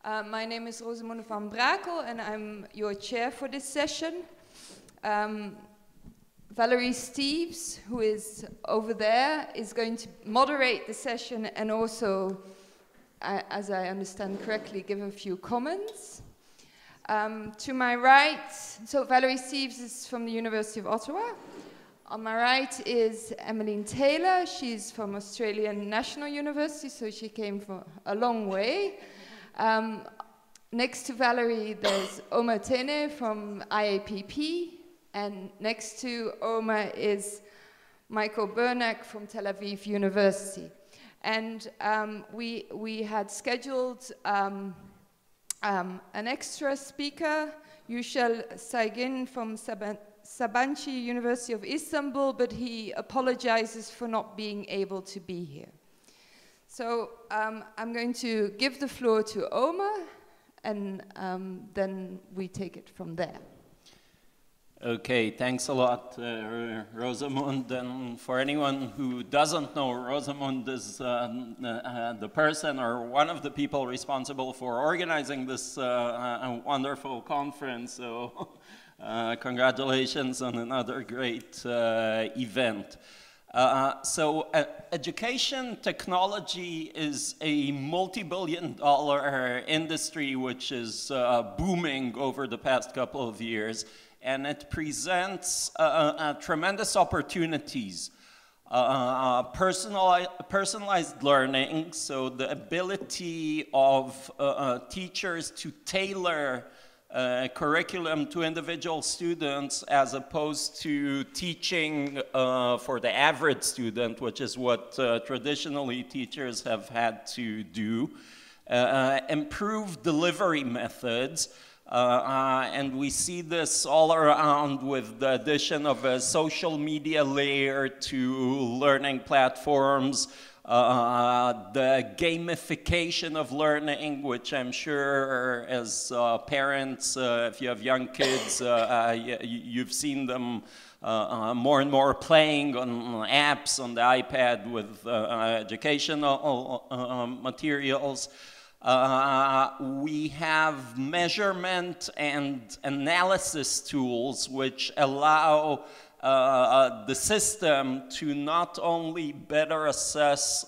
My name is Rosamunde van Brakel, and I'm your chair for this session. Valerie Steeves, who is over there, is going to moderate the session and also, as I understand correctly, give a few comments. To my right, so Valerie Steeves is from the University of Ottawa. On my right is Emmeline Tailor. She's from Australian National University, so she came from a long way. Next to Valerie, there's Omer Tene from IAPP. And next to Omer is Michael Birnhack from Tel-Aviv University. And we had scheduled an extra speaker, Yucel Saygin from Sabanci, University of Istanbul, but he apologizes for not being able to be here. So I'm going to give the floor to Omer, and then we take it from there. Okay, thanks a lot, Rosamunde. And for anyone who doesn't know, Rosamunde is the person or one of the people responsible for organizing this wonderful conference. So congratulations on another great event. Education technology is a multi-billion-dollar industry which is booming over the past couple of years. And it presents tremendous opportunities. Personalized learning, so the ability of teachers to tailor curriculum to individual students as opposed to teaching for the average student, which is what traditionally teachers have had to do. Improved delivery methods. And we see this all around with the addition of a social media layer to learning platforms, the gamification of learning, which I'm sure as parents, if you have young kids, you've seen them more and more playing on apps on the iPad with educational materials. We have measurement and analysis tools which allow the system to not only better assess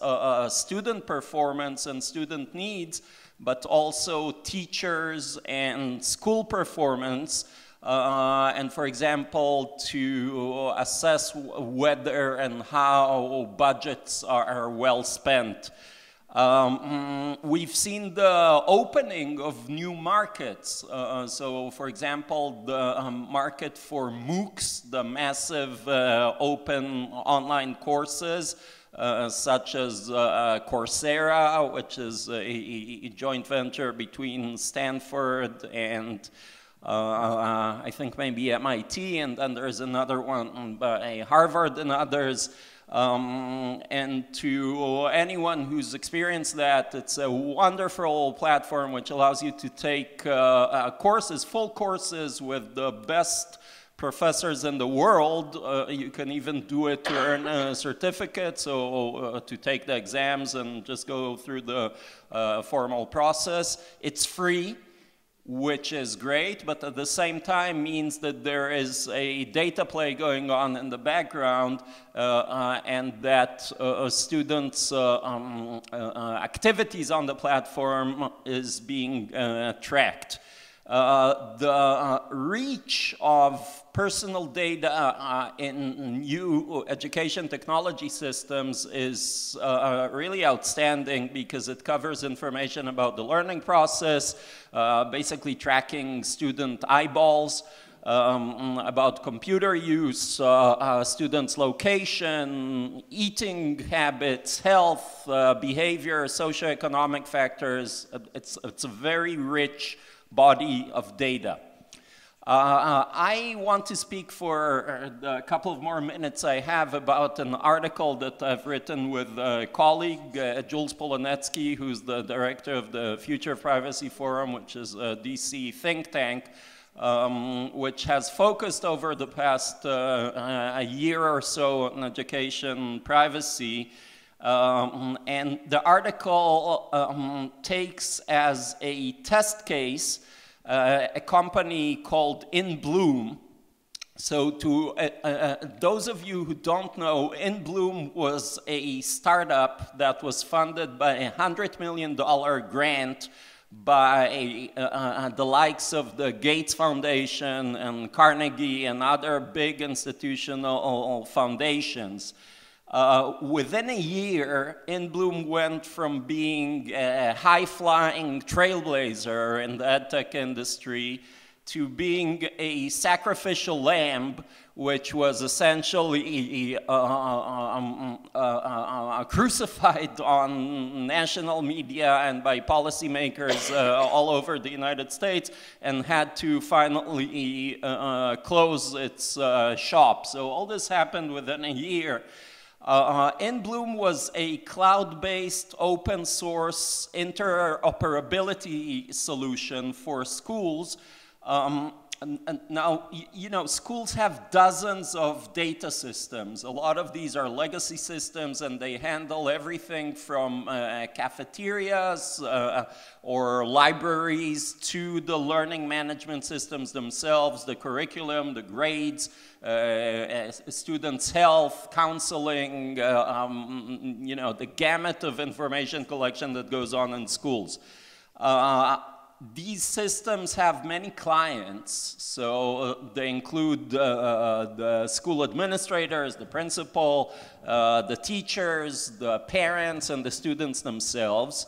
student performance and student needs, but also teachers and school performance. And for example, to assess whether and how budgets are well spent. We've seen the opening of new markets. So, for example, the market for MOOCs, the massive open online courses, such as Coursera, which is a joint venture between Stanford and I think maybe MIT, and then there's another one by Harvard and others. And to anyone who's experienced that, it's a wonderful platform which allows you to take courses, full courses with the best professors in the world. You can even do it to earn a certificate, so to take the exams and just go through the formal process. It's free, which is great, but at the same time means that there is a data play going on in the background and that students' activities on the platform is being tracked. The reach of personal data in new education technology systems is really outstanding because it covers information about the learning process, basically tracking student eyeballs, about computer use, students' location, eating habits, health, behavior, socioeconomic factors. It's a very rich body of data. I want to speak for the couple of more minutes I have about an article that I've written with a colleague, Jules Polonetsky, who's the director of the Future Privacy Forum, which is a DC think tank, which has focused over the past a year or so on education privacy. And the article takes as a test case a company called In Bloom. So to those of you who don't know, In Bloom was a startup that was funded by a $100 million grant by the likes of the Gates Foundation and Carnegie and other big institutional foundations. Within a year, In Bloom went from being a high-flying trailblazer in the edtech industry to being a sacrificial lamb, which was essentially crucified on national media and by policymakers all over the United States, and had to finally close its shop. So all this happened within a year. In Bloom was a cloud-based, open-source interoperability solution for schools. Now, you know, schools have dozens of data systems. A lot of these are legacy systems, and they handle everything from cafeterias or libraries to the learning management systems themselves, the curriculum, the grades, students' health, counseling, you know, the gamut of information collection that goes on in schools. These systems have many clients, so they include the school administrators, the principal, the teachers, the parents, and the students themselves.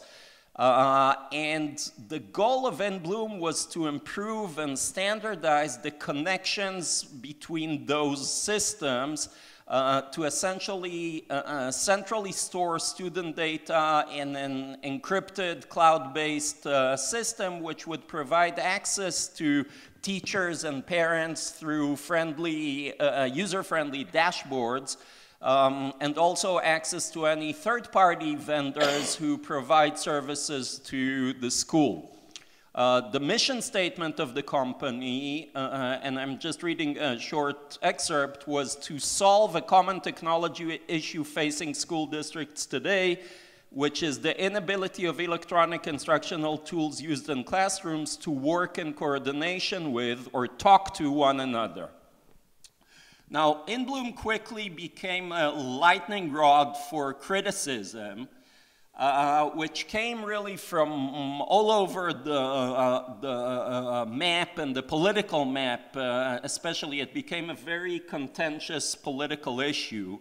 And the goal of In Bloom was to improve and standardize the connections between those systems to essentially centrally store student data in an encrypted cloud-based system, which would provide access to teachers and parents through friendly, user-friendly dashboards, and also access to any third-party vendors who provide services to the school. The mission statement of the company, and I'm just reading a short excerpt, was to solve a common technology issue facing school districts today, which is the inability of electronic instructional tools used in classrooms to work in coordination with or talk to one another. Now, In Bloom quickly became a lightning rod for criticism, which came really from all over the map and the political map, especially. It became a very contentious political issue.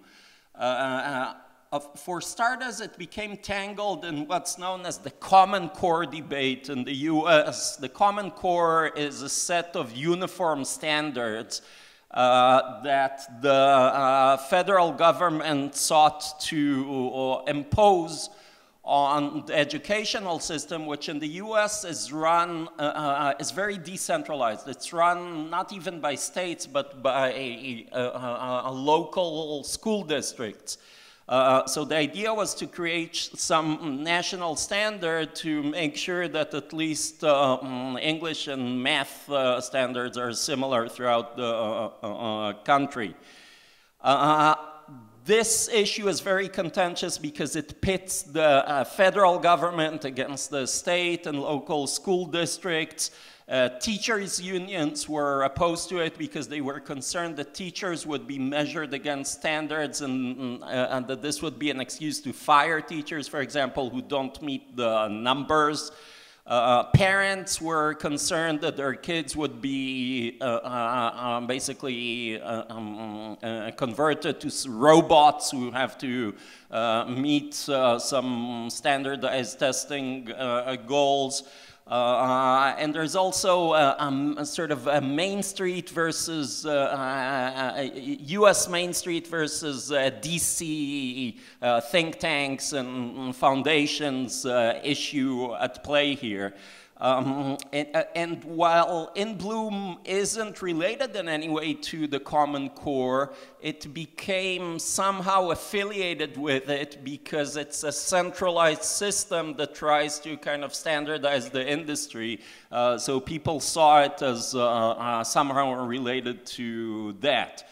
For starters, it became tangled in what's known as the Common Core debate in the US. The Common Core is a set of uniform standards that the federal government sought to impose on the educational system, which in the US is run, is very decentralized. It's run not even by states, but by local school districts. So the idea was to create some national standard to make sure that at least English and math standards are similar throughout the country. This issue is very contentious because it pits the federal government against the state and local school districts. Teachers' unions were opposed to it because they were concerned that teachers would be measured against standards and that this would be an excuse to fire teachers, for example, who don't meet the numbers. Parents were concerned that their kids would be basically converted to robots who have to meet some standardized testing goals. And there's also a sort of a Main Street versus US Main Street versus DC think tanks and foundations issue at play here. And while In Bloom isn't related in any way to the Common Core, it became somehow affiliated with it because it's a centralized system that tries to kind of standardize the industry. So people saw it as somehow related to that.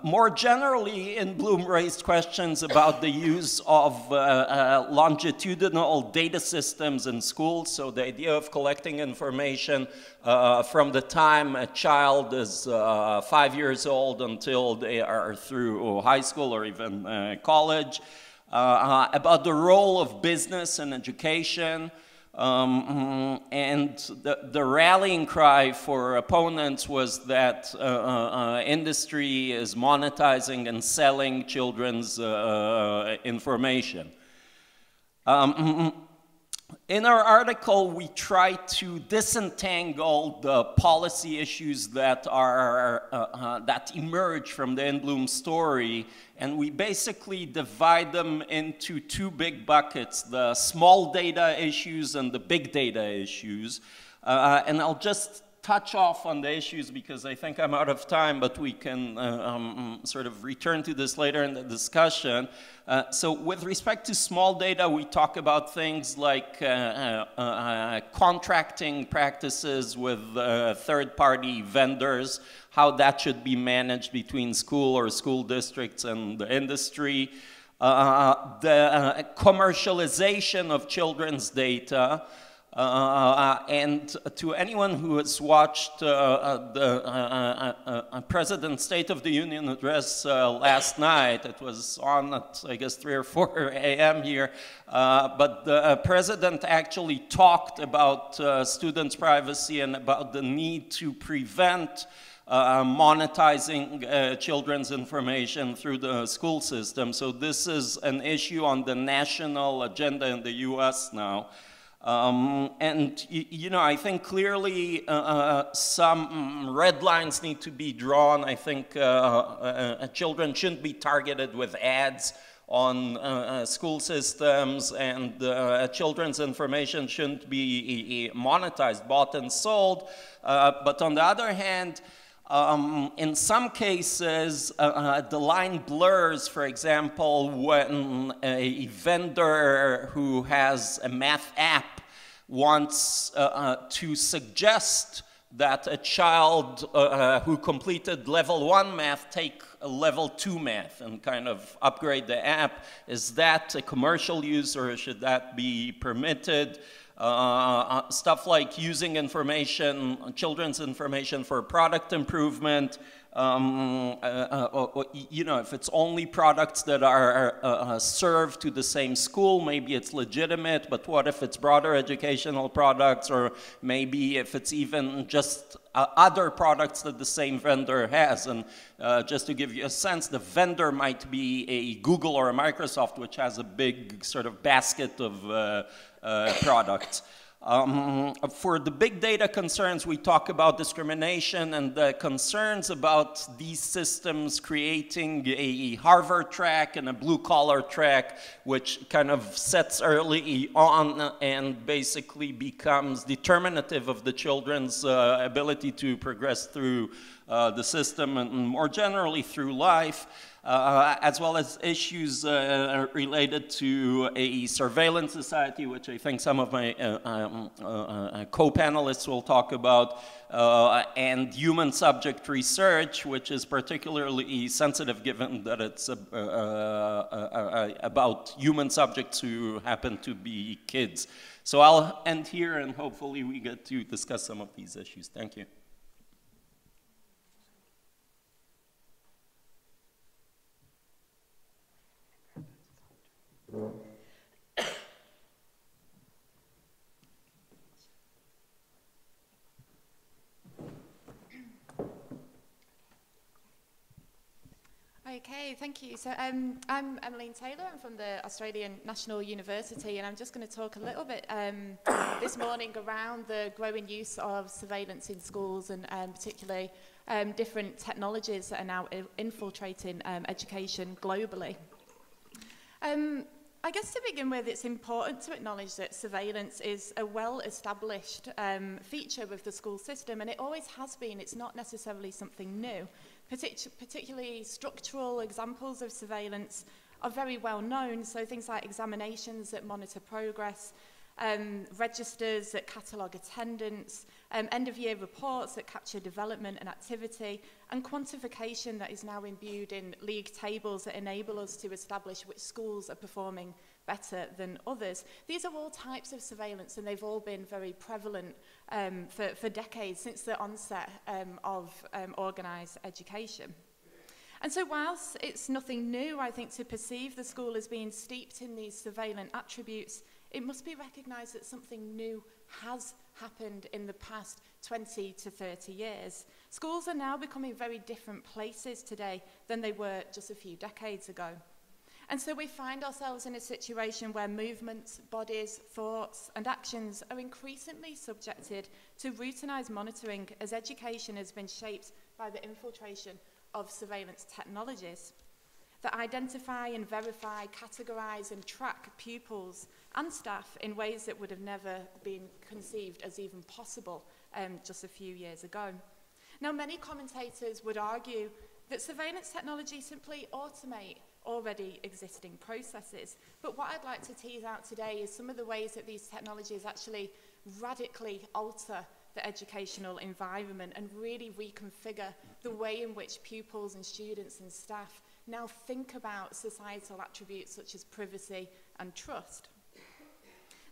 More generally, in Bloom raised questions about the use of longitudinal data systems in schools, so the idea of collecting information from the time a child is 5 years old until they are through high school or even college, about the role of business and education, and the rallying cry for opponents was that industry is monetizing and selling children's information. In our article, we try to disentangle the policy issues that are that emerge from the In Bloom story, and we basically divide them into two big buckets: the small data issues and the big data issues. And I'll just touch off on the issues because I think I'm out of time, but we can sort of return to this later in the discussion. So with respect to small data, we talk about things like contracting practices with third-party vendors, how that should be managed between school or school districts and the industry, the commercialization of children's data, and to anyone who has watched the President's State of the Union address last night, it was on at, I guess, 3 or 4 a.m. here, but the President actually talked about students' privacy and about the need to prevent monetizing children's information through the school system. So this is an issue on the national agenda in the US now. And, you know, I think clearly some red lines need to be drawn. I think children shouldn't be targeted with ads on school systems, and children's information shouldn't be monetized, bought and sold. But on the other hand, in some cases, the line blurs, for example, when a vendor who has a math app wants to suggest that a child who completed level 1 math take a level 2 math and kind of upgrade the app. Is that a commercial use, or should that be permitted? Stuff like using information, children's information for product improvement. You know, if it's only products that are served to the same school, maybe it's legitimate, but what if it's broader educational products, or maybe if it's even just other products that the same vendor has? And just to give you a sense, the vendor might be a Google or a Microsoft, which has a big sort of basket of products. For the big data concerns, we talk about discrimination and the concerns about these systems creating a Harvard track and a blue-collar track, which kind of sets early on and basically becomes determinative of the children's ability to progress through the system and more generally through life. As well as issues related to a surveillance society, which I think some of my co-panelists will talk about, and human subject research, which is particularly sensitive given that it's about human subjects who happen to be kids. So I'll end here, and hopefully we get to discuss some of these issues. Thank you. Okay, thank you. So I'm Emmeline Taylor. I'm from the Australian National University, and I'm just going to talk a little bit this morning around the growing use of surveillance in schools, and particularly different technologies that are now infiltrating education globally. I guess to begin with, it's important to acknowledge that surveillance is a well-established feature of the school system, and it always has been. It's not necessarily something new. Particularly structural examples of surveillance are very well known, so things like examinations that monitor progress, registers that catalogue attendance, end-of-year reports that capture development and activity, and quantification that is now imbued in league tables that enable us to establish which schools are performing better than others. These are all types of surveillance, and they've all been very prevalent for decades, since the onset of organised education. And so whilst it's nothing new, I think, to perceive the school as being steeped in these surveillance attributes, it must be recognised that something new has happened in the past 20 to 30 years. Schools are now becoming very different places today than they were just a few decades ago. And so we find ourselves in a situation where movements, bodies, thoughts, and actions are increasingly subjected to routinized monitoring as education has been shaped by the infiltration of surveillance technologies that identify and verify, categorize and track pupils and staff in ways that would have never been conceived as even possible just a few years ago. Now, many commentators would argue that surveillance technology simply automate already existing processes. But what I'd like to tease out today is some of the ways that these technologies actually radically alter the educational environment and really reconfigure the way in which pupils and students and staff now think about societal attributes such as privacy and trust.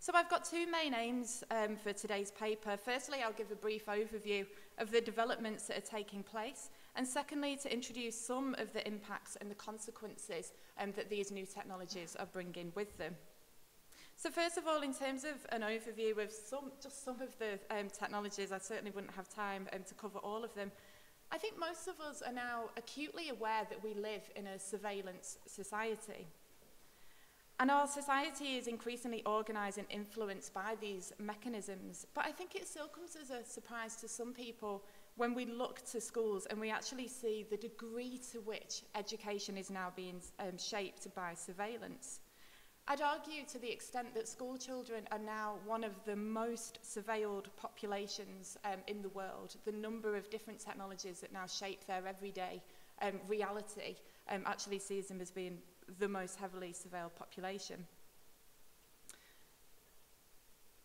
So I've got two main aims for today's paper. Firstly, I'll give a brief overview of the developments that are taking place, and secondly, to introduce some of the impacts and the consequences that these new technologies are bringing with them. So first of all, in terms of an overview of just some of the technologies, I certainly wouldn't have time to cover all of them. I think most of us are now acutely aware that we live in a surveillance society. And our society is increasingly organised and influenced by these mechanisms. But I think it still comes as a surprise to some people when we look to schools and we actually see the degree to which education is now being shaped by surveillance. I'd argue to the extent that school children are now one of the most surveilled populations in the world. The number of different technologies that now shape their everyday reality actually sees them as being the most heavily surveilled population.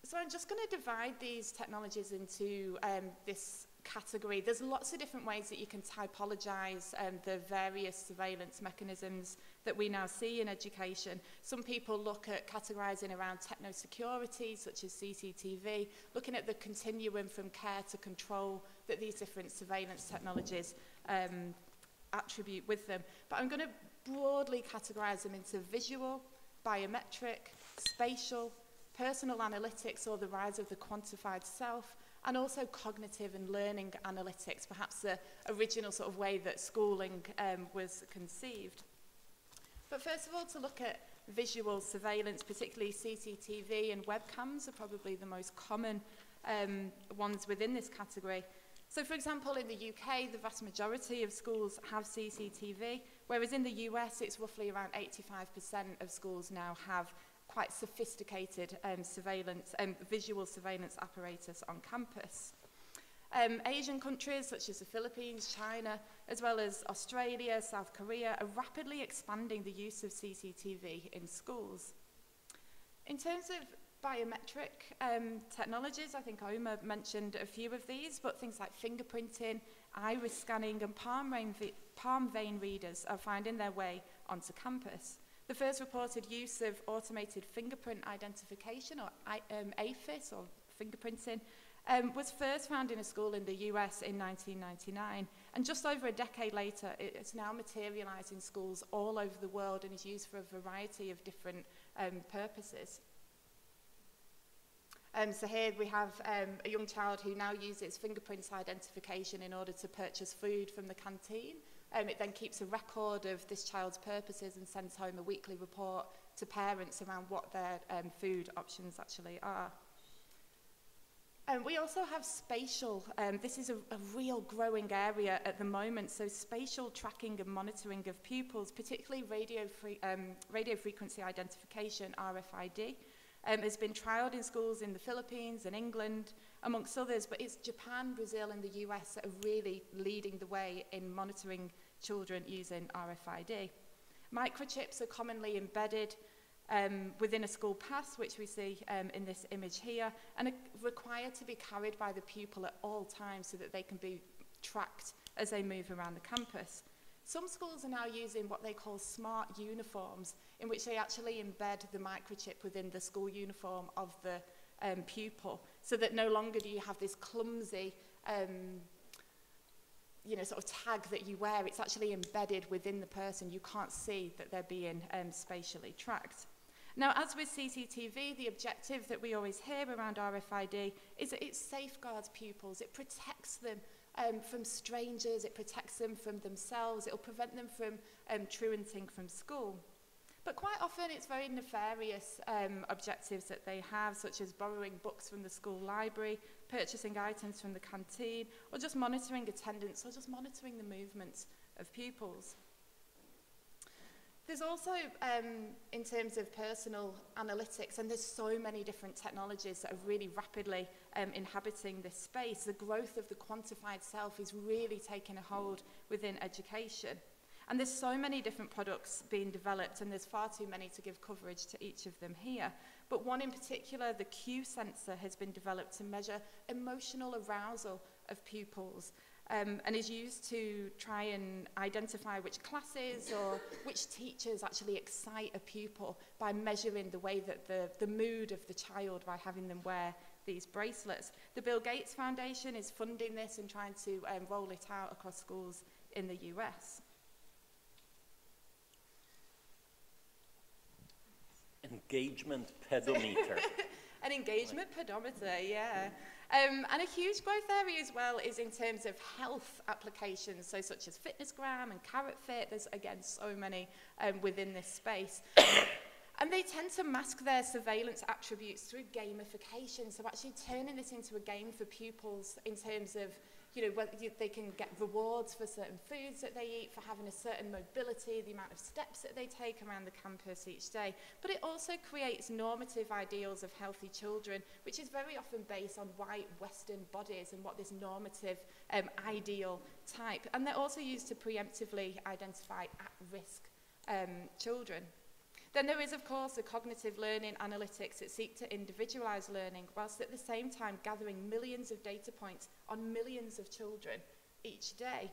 So I'm just going to divide these technologies into this category. There's lots of different ways that you can typologize the various surveillance mechanisms that we now see in education. Some people look at categorizing around techno-security, such as CCTV, looking at the continuum from care to control that these different surveillance technologies attribute with them. But I'm going to broadly categorize them into visual, biometric, spatial, personal analytics, or the rise of the quantified self, and also cognitive and learning analytics, perhaps the original sort of way that schooling was conceived. But first of all, to look at visual surveillance, particularly CCTV and webcams are probably the most common ones within this category. So for example, in the UK, the vast majority of schools have CCTV, whereas in the US, it's roughly around 85% of schools now have quite sophisticated visual surveillance apparatus on campus. Asian countries such as the Philippines, China, as well as Australia, South Korea are rapidly expanding the use of CCTV in schools. In terms of biometric technologies, I think Omer mentioned a few of these, but things like fingerprinting, iris scanning, and palm vein readers are finding their way onto campus. The first reported use of automated fingerprint identification, or AFIS, or fingerprinting, was first found in a school in the US in 1999. And just over a decade later, it's now materialized in schools all over the world and is used for a variety of different purposes. So here we have a young child who now uses fingerprint identification in order to purchase food from the canteen. It then keeps a record of this child's purposes and sends home a weekly report to parents around what their food options actually are. We also have spatial. This is a real growing area at the moment. So spatial tracking and monitoring of pupils, particularly radio frequency identification, RFID, has been trialled in schools in the Philippines and England, amongst others, but it's Japan, Brazil, and the US that are really leading the way in monitoring children using RFID. Microchips are commonly embedded within a school pass, which we see in this image here, and are required to be carried by the pupil at all times so that they can be tracked as they move around the campus. Some schools are now using what they call smart uniforms, in which they actually embed the microchip within the school uniform of the pupil, so that no longer do you have this clumsy sort of tag that you wear. It's actually embedded within the person. You can't see that they're being spatially tracked. Now, as with CCTV, the objective that we always hear around RFID is that it safeguards pupils. It protects them from strangers. It protects them from themselves. It will prevent them from truanting from school. But quite often it's very nefarious objectives that they have, such as borrowing books from the school library, purchasing items from the canteen, or just monitoring attendance, or just monitoring the movements of pupils. There's also, in terms of personal analytics, and there's so many different technologies that are really rapidly inhabiting this space, the growth of the quantified self is really taking a hold within education. And there's so many different products being developed, and there's far too many to give coverage to each of them here. But one in particular, the Q sensor, has been developed to measure emotional arousal of pupils, and is used to try and identify which classes or which teachers actually excite a pupil by measuring the way that the mood of the child by having them wear these bracelets. The Bill Gates Foundation is funding this and trying to roll it out across schools in the US. Engagement pedometer. An engagement pedometer, yeah. And a huge growth area as well is in terms of health applications, so such as FitnessGram and Carrot Fit. There's, again, so many within this space. And they tend to mask their surveillance attributes through gamification, so actually turning this into a game for pupils in terms of, whether they can get rewards for certain foods that they eat, for having a certain mobility, the amount of steps that they take around the campus each day. But it also creates normative ideals of healthy children, which is very often based on white Western bodies and what this normative ideal type. And they're also used to preemptively identify at-risk children. Then there is, of course, the cognitive learning analytics that seek to individualize learning, whilst at the same time gathering millions of data points on millions of children each day.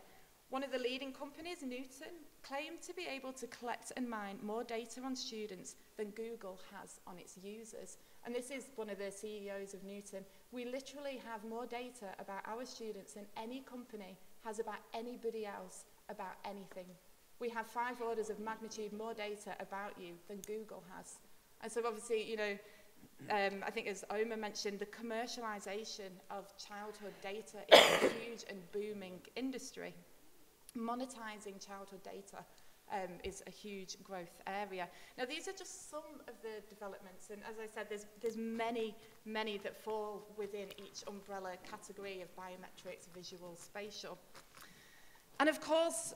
One of the leading companies, Newton, claimed to be able to collect and mine more data on students than Google has on its users. And this is one of the CEOs of Newton. We literally have more data about our students than any company has about anybody else about anything. We have 5 orders of magnitude more data about you than Google has. And so obviously, I think as Omer mentioned, the commercialization of childhood data is a huge and booming industry. Monetizing childhood data is a huge growth area. Now, these are just some of the developments, and as I said, there's many, many that fall within each umbrella category of biometrics, visual, spatial. And of course,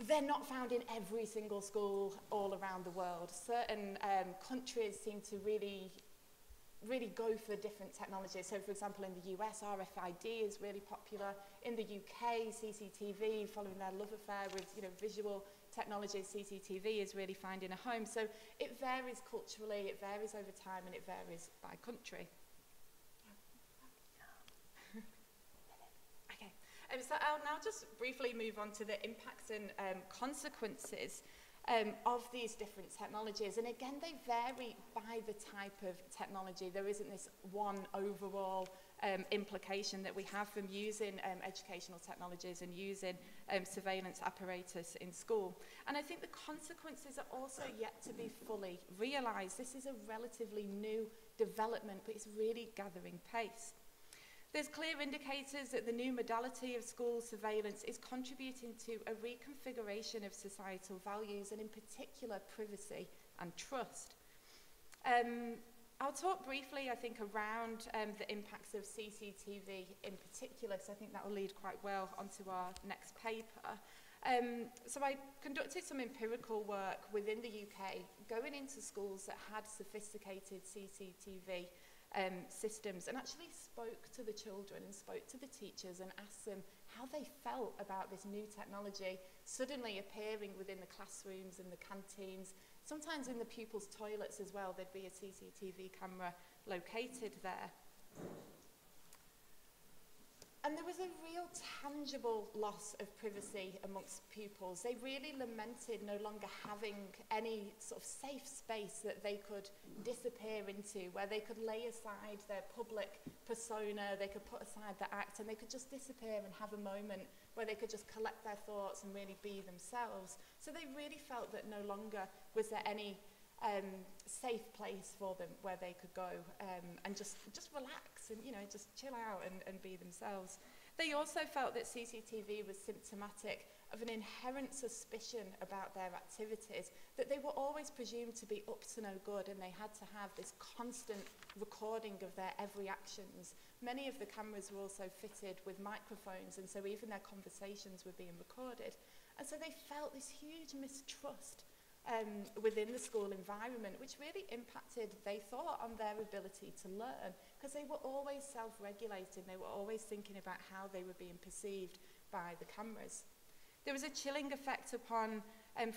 they're not found in every single school all around the world. Certain countries seem to really go for different technologies. So, for example, in the US, RFID is really popular. In the UK, CCTV, following their love affair with visual technologies, CCTV is really finding a home. So it varies culturally, it varies over time, and it varies by country. So I'll now just briefly move on to the impacts and consequences of these different technologies. And again, they vary by the type of technology. There isn't this one overall implication that we have from using educational technologies and using surveillance apparatus in school. And I think the consequences are also yet to be fully realized. This is a relatively new development, but it's really gathering pace. There's clear indicators that the new modality of school surveillance is contributing to a reconfiguration of societal values, and in particular privacy and trust. I'll talk briefly, I think, around the impacts of CCTV in particular, so I think that will lead quite well onto our next paper. So I conducted some empirical work within the UK, going into schools that had sophisticated CCTV systems, and actually spoke to the children and spoke to the teachers and asked them how they felt about this new technology suddenly appearing within the classrooms and the canteens, Sometimes in the pupils' toilets as well, there'd be a CCTV camera located there. And there was a real tangible loss of privacy amongst pupils. They really lamented no longer having any sort of safe space that they could disappear into, where they could lay aside their public persona, they could put aside their act, and they could just disappear and have a moment where they could just collect their thoughts and really be themselves. So they really felt that no longer was there any safe place for them where they could go and just relax and, you know, just chill out and be themselves. They also felt that CCTV was symptomatic of an inherent suspicion about their activities, that they were always presumed to be up to no good, and they had to have this constant recording of their every actions. Many of the cameras were also fitted with microphones, and so even their conversations were being recorded. And so they felt this huge mistrust within the school environment, which really impacted, they thought, on their ability to learn, because they were always self-regulating, they were always thinking about how they were being perceived by the cameras. There was a chilling effect upon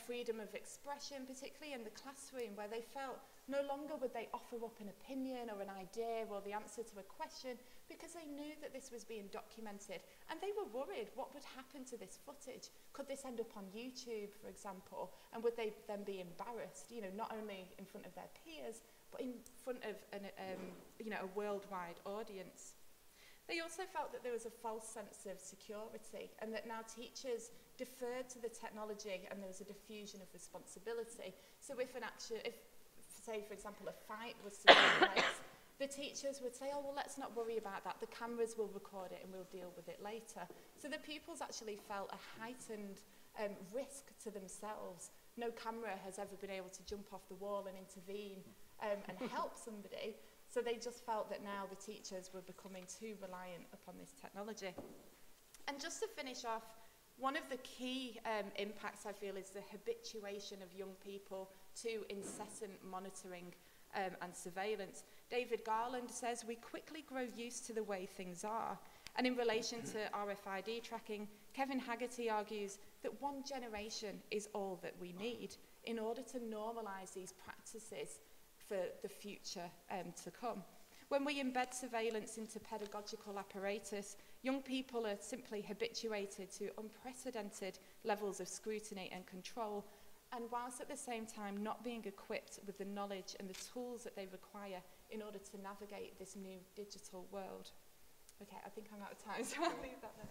freedom of expression, particularly in the classroom, where they felt no longer would they offer up an opinion or an idea or the answer to a question, because they knew that this was being documented. And they were worried, what would happen to this footage? Could this end up on YouTube, for example? And would they then be embarrassed, you know, not only in front of their peers, but in front of a worldwide audience? They also felt that there was a false sense of security, and that now teachers deferred to the technology and there was a diffusion of responsibility. So if say, for example, a fight was to take place, the teachers would say, oh, well, let's not worry about that. The cameras will record it and we'll deal with it later. So the pupils actually felt a heightened risk to themselves. No camera has ever been able to jump off the wall and intervene and help somebody. So they just felt that now the teachers were becoming too reliant upon this technology. And just to finish off, one of the key impacts, I feel, is the habituation of young people to incessant monitoring and surveillance. David Garland says, we quickly grow used to the way things are. And in relation to RFID tracking, Kevin Haggerty argues that one generation is all that we need in order to normalise these practices for the future to come. When we embed surveillance into pedagogical apparatus, young people are simply habituated to unprecedented levels of scrutiny and control, and whilst at the same time not being equipped with the knowledge and the tools that they require in order to navigate this new digital world. Okay, I think I'm out of time, so I'll leave that there.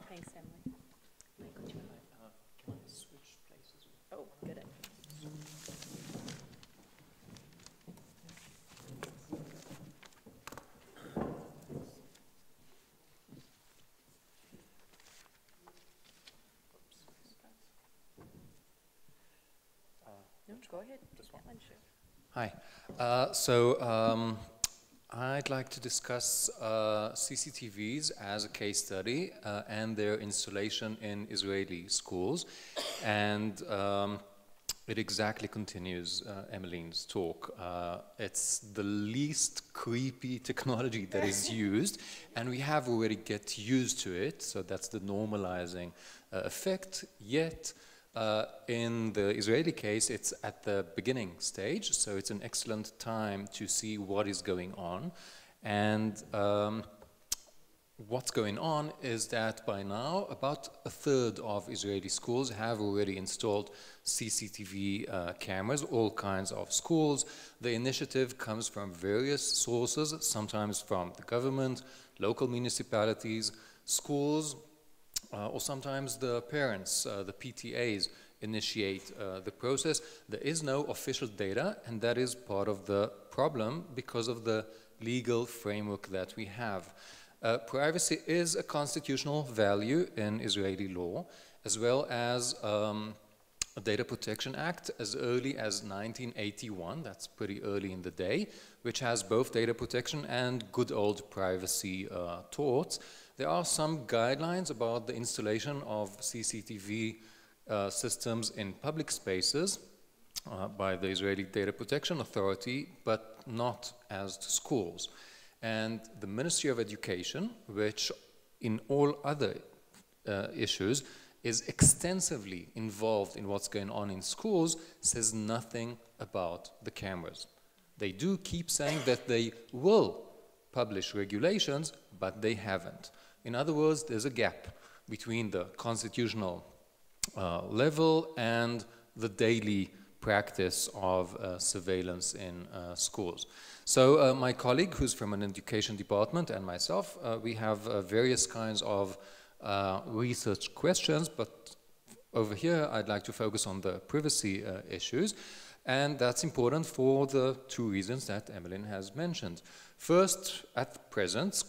Thanks, Emily. Can I switch places? Oh, good. No, go ahead. This one. Sure. Hi. I'd like to discuss CCTVs as a case study and their installation in Israeli schools. And it exactly continues Emmeline's talk. It's the least creepy technology that is used, and we have already get used to it, so that's the normalizing effect. Yet, in the Israeli case, it's at the beginning stage, so it's an excellent time to see what is going on. And what's going on is that by now, about a third of Israeli schools have already installed CCTV cameras, all kinds of schools. The initiative comes from various sources, sometimes from the government, local municipalities, schools, or sometimes the parents, the PTAs, initiate the process. There is no official data, and that is part of the problem because of the legal framework that we have. Privacy is a constitutional value in Israeli law, as well as a Data Protection Act as early as 1981, that's pretty early in the day, which has both data protection and good old privacy torts. There are some guidelines about the installation of CCTV systems in public spaces by the Israeli Data Protection Authority, but not as to schools. And the Ministry of Education, which in all other issues is extensively involved in what's going on in schools says nothing about the cameras. They do keep saying that they will publish regulations, but they haven't. In other words, there's a gap between the constitutional level and the daily practice of surveillance in schools. So my colleague, who's from an education department, and myself, we have various kinds of research questions, but over here I'd like to focus on the privacy issues, and that's important for the two reasons that Emmeline has mentioned. First, at present,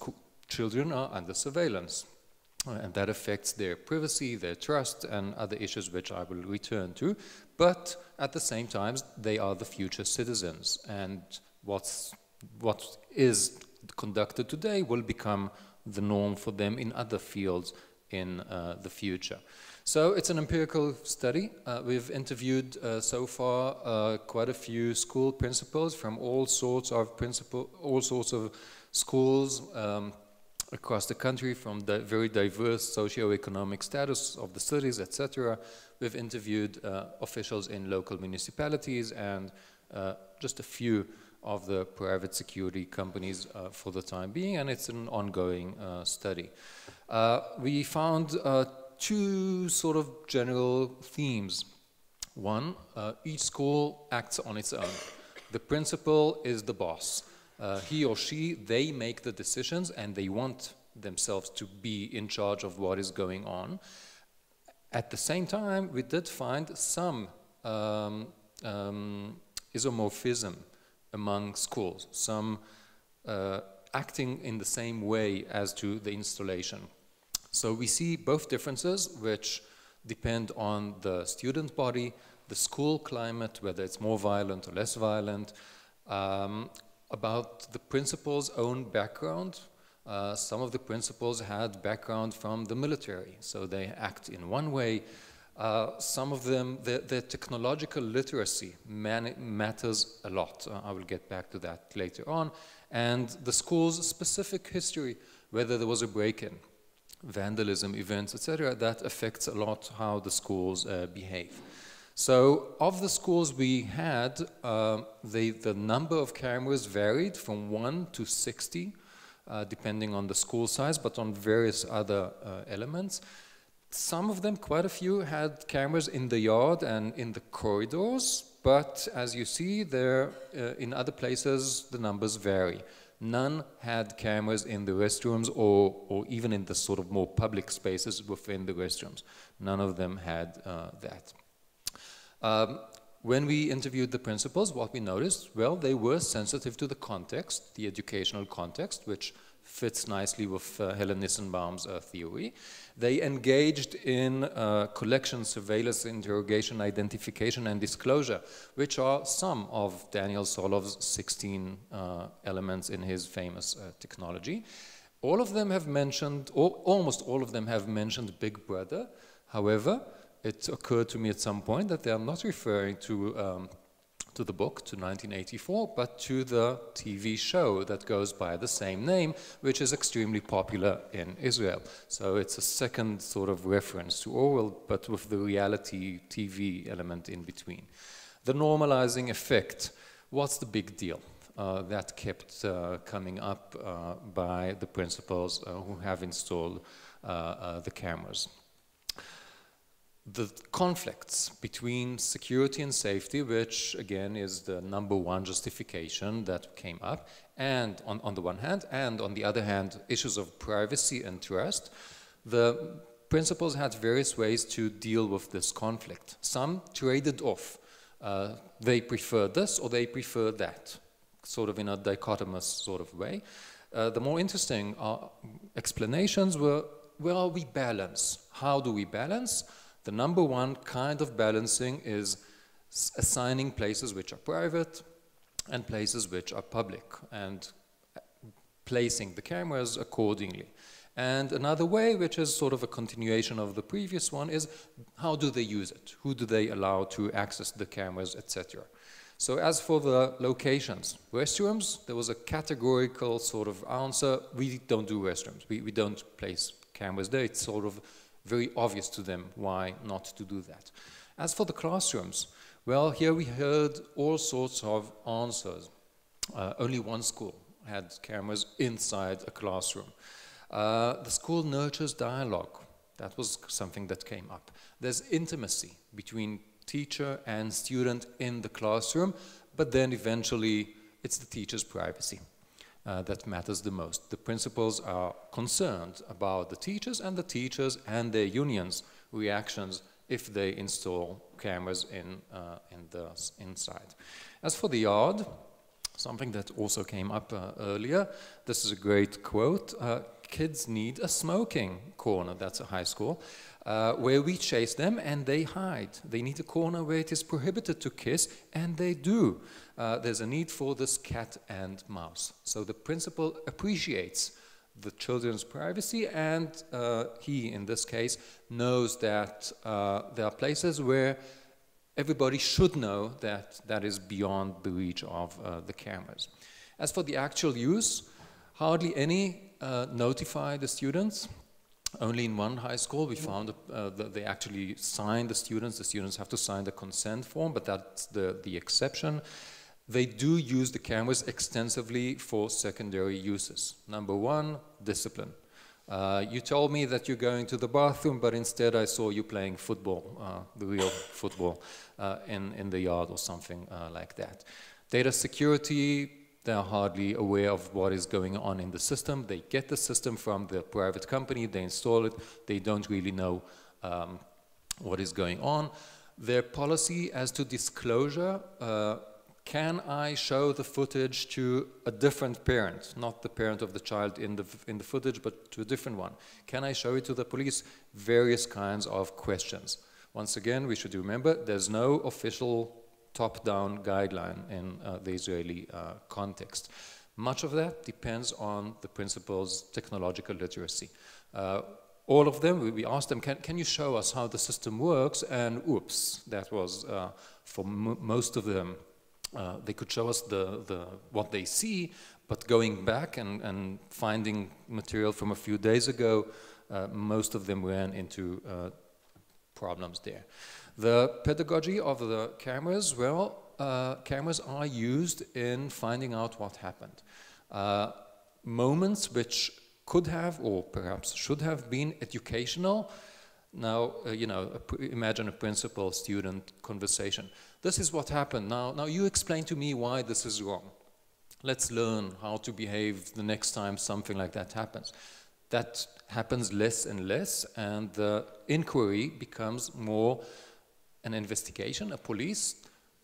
children are under surveillance, and that affects their privacy, their trust, and other issues which I will return to. But at the same time, they are the future citizens, and what is conducted today will become the norm for them in other fields in the future. So it's an empirical study. We've interviewed so far quite a few school principals from all sorts of schools across the country, from the very diverse socio-economic status of the cities, etc. We've interviewed officials in local municipalities and just a few of the private security companies for the time being, and it's an ongoing study. We found two sort of general themes. One, each school acts on its own. The principal is the boss. He or she, they make the decisions, and they want themselves to be in charge of what is going on. At the same time, we did find some isomorphism among schools, some acting in the same way as to the installation. So we see both differences which depend on the student body, the school climate, whether it's more violent or less violent, about the principal's own background. Some of the principals had background from the military, so they act in one way. Some of them, their technological literacy matters a lot. I will get back to that later on. And the school's specific history, whether there was a break-in, vandalism events, etc., that affects a lot how the schools behave. So of the schools we had, the number of cameras varied from 1 to 60, depending on the school size, but on various other elements. Some of them, quite a few, had cameras in the yard and in the corridors, but as you see there, in other places, the numbers vary. None had cameras in the restrooms or even in the sort of more public spaces within the restrooms. None of them had that. When we interviewed the principals, what we noticed, well, they were sensitive to the context, the educational context, which fits nicely with Helen Nissenbaum's theory. They engaged in collection, surveillance, interrogation, identification, and disclosure, which are some of Daniel Solov's 16 elements in his famous technology. All of them have mentioned, or almost all of them have mentioned Big Brother. However, it occurred to me at some point that they are not referring to the book, to 1984, but to the TV show that goes by the same name, which is extremely popular in Israel. So it's a second sort of reference to Orwell, but with the reality TV element in between. The normalizing effect, what's the big deal? That kept coming up by the principals who have installed the cameras. The conflicts between security and safety, which again is the #1 justification that came up, and on the one hand, and on the other hand, issues of privacy and trust, the principals had various ways to deal with this conflict. Some traded off. They prefer this or they prefer that, sort of in a dichotomous sort of way. The more interesting explanations were, well, we balance. How do we balance? The #1 kind of balancing is assigning places which are private and places which are public and placing the cameras accordingly. And another way, which is sort of a continuation of the previous one, is how do they use it? Who do they allow to access the cameras, etc. So as for the locations, restrooms, there was a categorical sort of answer, we don't do restrooms. We don't place cameras there. It's sort of very obvious to them why not to do that. As for the classrooms, well, here we heard all sorts of answers. Only one school had cameras inside a classroom. The school nurtures dialogue. That was something that came up. There's intimacy between teacher and student in the classroom, but then eventually it's the teacher's privacy that matters the most. The principals are concerned about the teachers and their unions' reactions if they install cameras inside. As for the yard, something that also came up earlier, this is a great quote, kids need a smoking corner, that's a high school, where we chase them and they hide. They need a corner where it is prohibited to kiss, and they do. There's a need for this cat and mouse. So the principal appreciates the children's privacy, and he, in this case, knows that there are places where everybody should know that that is beyond the reach of the cameras. As for the actual use, hardly any notify the students. Only in one high school we found that they actually sign the students. The students have to sign the consent form, but that's the exception. They do use the cameras extensively for secondary uses. Number one, discipline. You told me that you're going to the bathroom, but instead I saw you playing football, the real football, in the yard or something like that. Data security, they're hardly aware of what is going on in the system. They get the system from the private company, they install it, they don't really know what is going on. Their policy as to disclosure, can I show the footage to a different parent, not the parent of the child in the footage, but to a different one? Can I show it to the police? Various kinds of questions. Once again, we should remember there's no official top-down guideline in the Israeli context. Much of that depends on the principal's technological literacy. All of them, we asked them, can you show us how the system works? And oops, that was, for most of them, they could show us what they see, but going back and finding material from a few days ago, most of them ran into problems there. The pedagogy of the cameras, well, cameras are used in finding out what happened. Moments which could have or perhaps should have been educational. Now, you know, imagine a principal-student conversation. This is what happened. Now you explain to me why this is wrong. Let's learn how to behave the next time something like that happens. That happens less and less, and the inquiry becomes more an investigation, a police.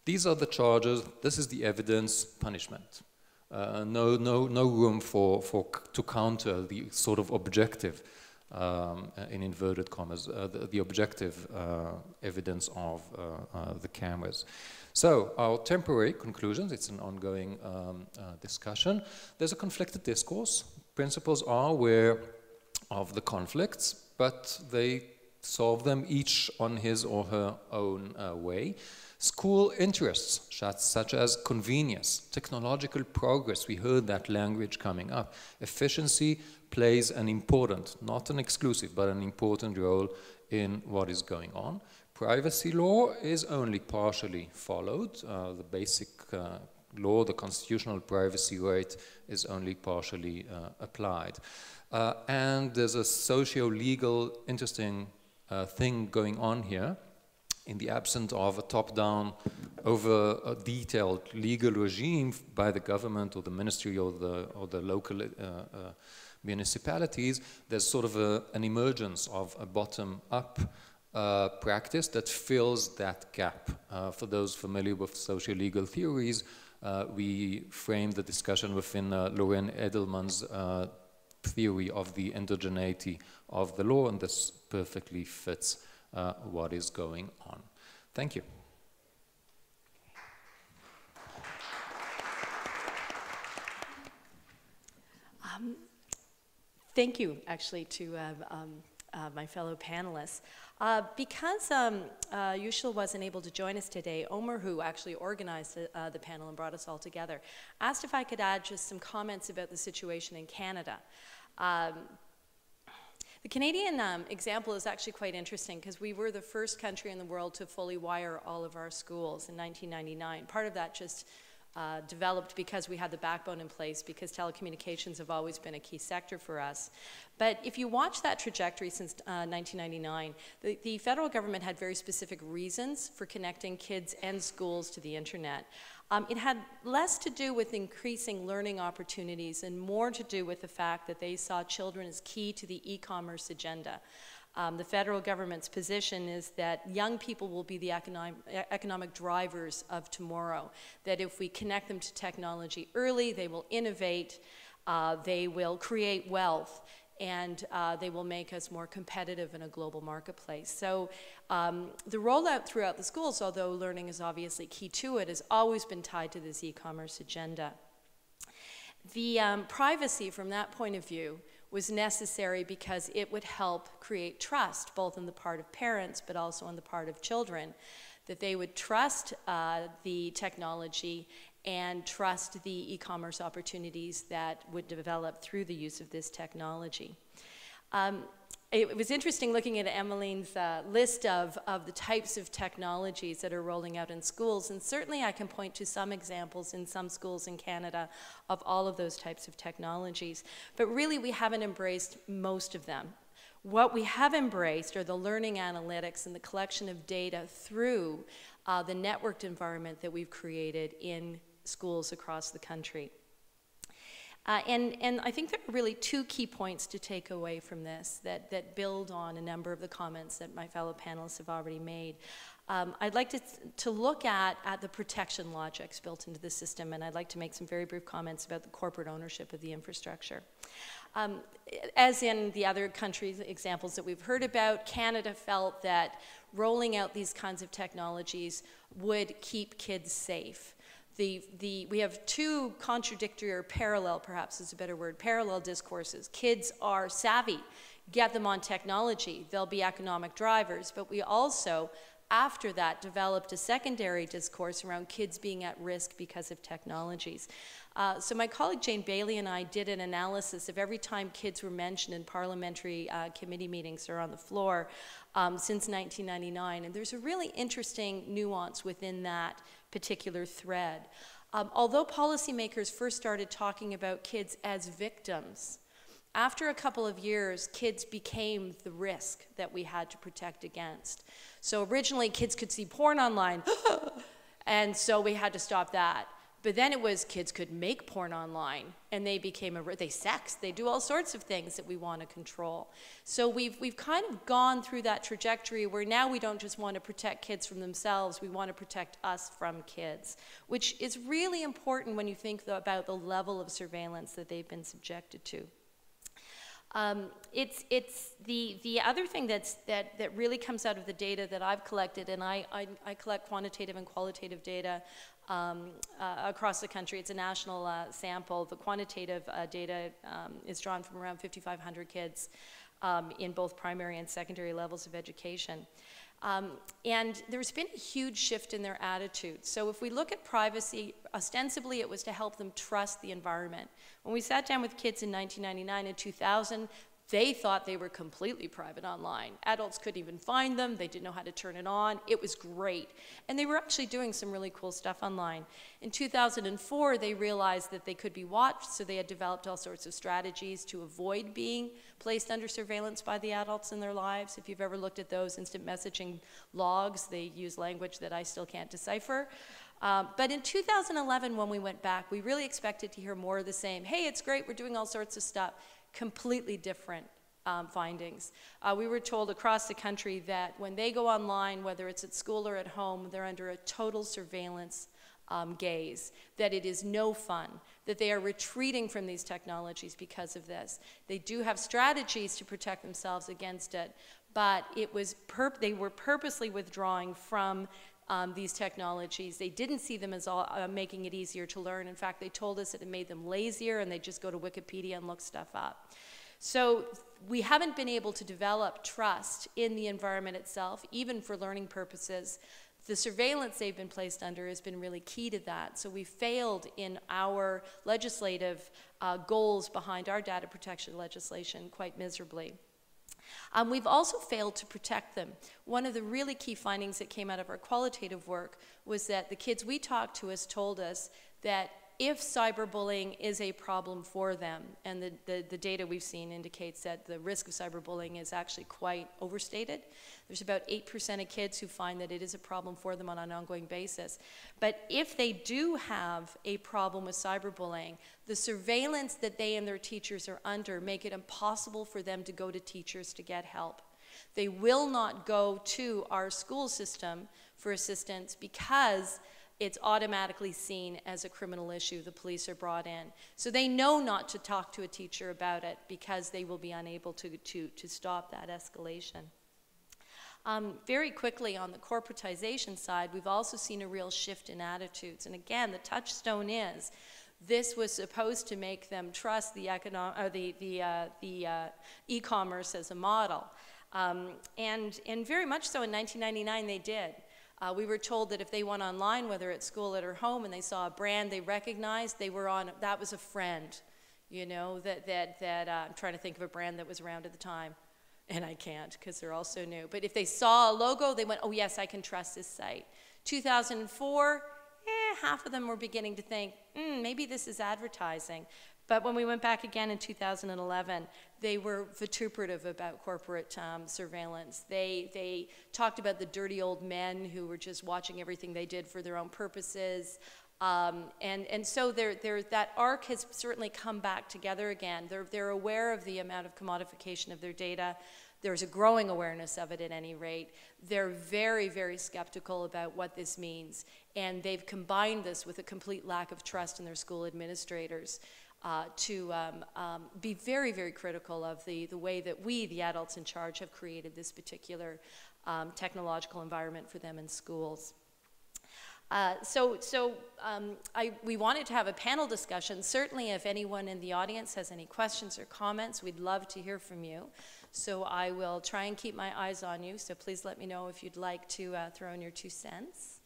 These are the charges, this is the evidence, punishment. No room to counter the sort of objective, in inverted commas, the objective evidence of the cameras. So our temporary conclusions, it's an ongoing discussion. There's a conflicted discourse. Principals are aware of the conflicts, but they solve them each on his or her own way. School interests, such as convenience, technological progress, we heard that language coming up. Efficiency plays an important, not an exclusive, but an important role in what is going on. Privacy law is only partially followed. The basic law, the constitutional privacy right, is only partially applied. And there's a socio-legal interesting thing going on here. In the absence of a top-down, over a detailed legal regime by the government or the ministry or the local municipalities, there's sort of an emergence of a bottom-up practice that fills that gap. For those familiar with socio-legal theories, we framed the discussion within Lorraine Edelman's theory of the endogeneity of the law, and this perfectly fits what is going on. Thank you. Thank you, actually, to my fellow panelists. Because Yucel wasn't able to join us today, Omer, who actually organized the panel and brought us all together, asked if I could add just some comments about the situation in Canada. The Canadian example is actually quite interesting because we were the first country in the world to fully wire all of our schools in 1999. Part of that just developed because we had the backbone in place, because telecommunications have always been a key sector for us. But if you watch that trajectory since 1999, the federal government had very specific reasons for connecting kids and schools to the internet. It had less to do with increasing learning opportunities and more to do with the fact that they saw children as key to the e-commerce agenda. The federal government's position is that young people will be the economic drivers of tomorrow, that if we connect them to technology early, they will innovate, they will create wealth, and they will make us more competitive in a global marketplace. So the rollout throughout the schools, although learning is obviously key to it, has always been tied to this e-commerce agenda. The privacy from that point of view was necessary because it would help create trust, both on the part of parents, but also on the part of children, that they would trust the technology and trust the e-commerce opportunities that would develop through the use of this technology. It was interesting looking at Emmeline's list of the types of technologies that are rolling out in schools, and certainly I can point to some examples in some schools in Canada of all of those types of technologies, but really we haven't embraced most of them. What we have embraced are the learning analytics and the collection of data through the networked environment that we've created in schools across the country. And I think there are really two key points to take away from this that build on a number of the comments that my fellow panelists have already made. I'd like to look at the protection logics built into the system, and I'd like to make some very brief comments about the corporate ownership of the infrastructure. As in the other countries' examples that we've heard about, Canada felt that rolling out these kinds of technologies would keep kids safe. We have two contradictory, or parallel perhaps is a better word, parallel discourses. Kids are savvy, get them on technology, they'll be economic drivers, but we also, after that, developed a secondary discourse around kids being at risk because of technologies. So my colleague Jane Bailey and I did an analysis of every time kids were mentioned in parliamentary committee meetings or on the floor since 1999, and there's a really interesting nuance within that particular thread. Although policymakers first started talking about kids as victims, after a couple of years, kids became the risk that we had to protect against. So originally, kids could see porn online, and so we had to stop that. But then it was kids could make porn online, and they became they sex, they do all sorts of things that we want to control. So we've kind of gone through that trajectory where now we don't just want to protect kids from themselves, we want to protect us from kids, which is really important when you think about the level of surveillance that they've been subjected to. It's the other thing that really comes out of the data that I've collected, and I collect quantitative and qualitative data across the country. It's a national sample. The quantitative data is drawn from around 5,500 kids in both primary and secondary levels of education. And there's been a huge shift in their attitudes. So if we look at privacy, ostensibly it was to help them trust the environment. When we sat down with kids in 1999 and 2000, they thought they were completely private online. Adults couldn't even find them. They didn't know how to turn it on. It was great. And they were actually doing some really cool stuff online. In 2004, they realized that they could be watched, so they had developed all sorts of strategies to avoid being placed under surveillance by the adults in their lives. If you've ever looked at those instant messaging logs, they use language that I still can't decipher. But in 2011, when we went back, we really expected to hear more of the same. Hey, it's great, we're doing all sorts of stuff. Completely different findings. We were told across the country that when they go online, whether it's at school or at home, they're under a total surveillance gaze, that it is no fun, that they are retreating from these technologies because of this. They do have strategies to protect themselves against it, but it was they were purposely withdrawing from these technologies. They didn't see them as making it easier to learn. In fact, they told us that it made them lazier, and they just go to Wikipedia and look stuff up. So we haven't been able to develop trust in the environment itself, even for learning purposes. The surveillance they've been placed under has been really key to that. So we failed in our legislative goals behind our data protection legislation quite miserably. We've also failed to protect them. One of the really key findings that came out of our qualitative work was that the kids we talked to has told us that if cyberbullying is a problem for them, and the data we've seen indicates that the risk of cyberbullying is actually quite overstated. There's about 8% of kids who find that it is a problem for them on an ongoing basis. But if they do have a problem with cyberbullying, the surveillance that they and their teachers are under make it impossible for them to go to teachers to get help. They will not go to our school system for assistance because it's automatically seen as a criminal issue. The police are brought in. So they know not to talk to a teacher about it because they will be unable to stop that escalation. Very quickly on the corporatization side, we've also seen a real shift in attitudes. And again, the touchstone is this was supposed to make them trust the e-commerce as a model. And very much so in 1999 they did. We were told that if they went online, whether at school or at home, and they saw a brand they recognized, they were on, that was a friend, you know, I'm trying to think of a brand that was around at the time, and I can't because they're all so new. But if they saw a logo, they went, oh yes, I can trust this site. 2004, half of them were beginning to think, maybe this is advertising. But when we went back again in 2011, they were vituperative about corporate surveillance. They talked about the dirty old men who were just watching everything they did for their own purposes. And so that arc has certainly come back together again. They're aware of the amount of commodification of their data. There's a growing awareness of it at any rate. They're very, very skeptical about what this means. And they've combined this with a complete lack of trust in their school administrators. To be very, very critical of the way that we, the adults in charge, have created this particular technological environment for them in schools. We wanted to have a panel discussion. Certainly, if anyone in the audience has any questions or comments, we'd love to hear from you. So I will try and keep my eyes on you, so please let me know if you'd like to throw in your 2 cents.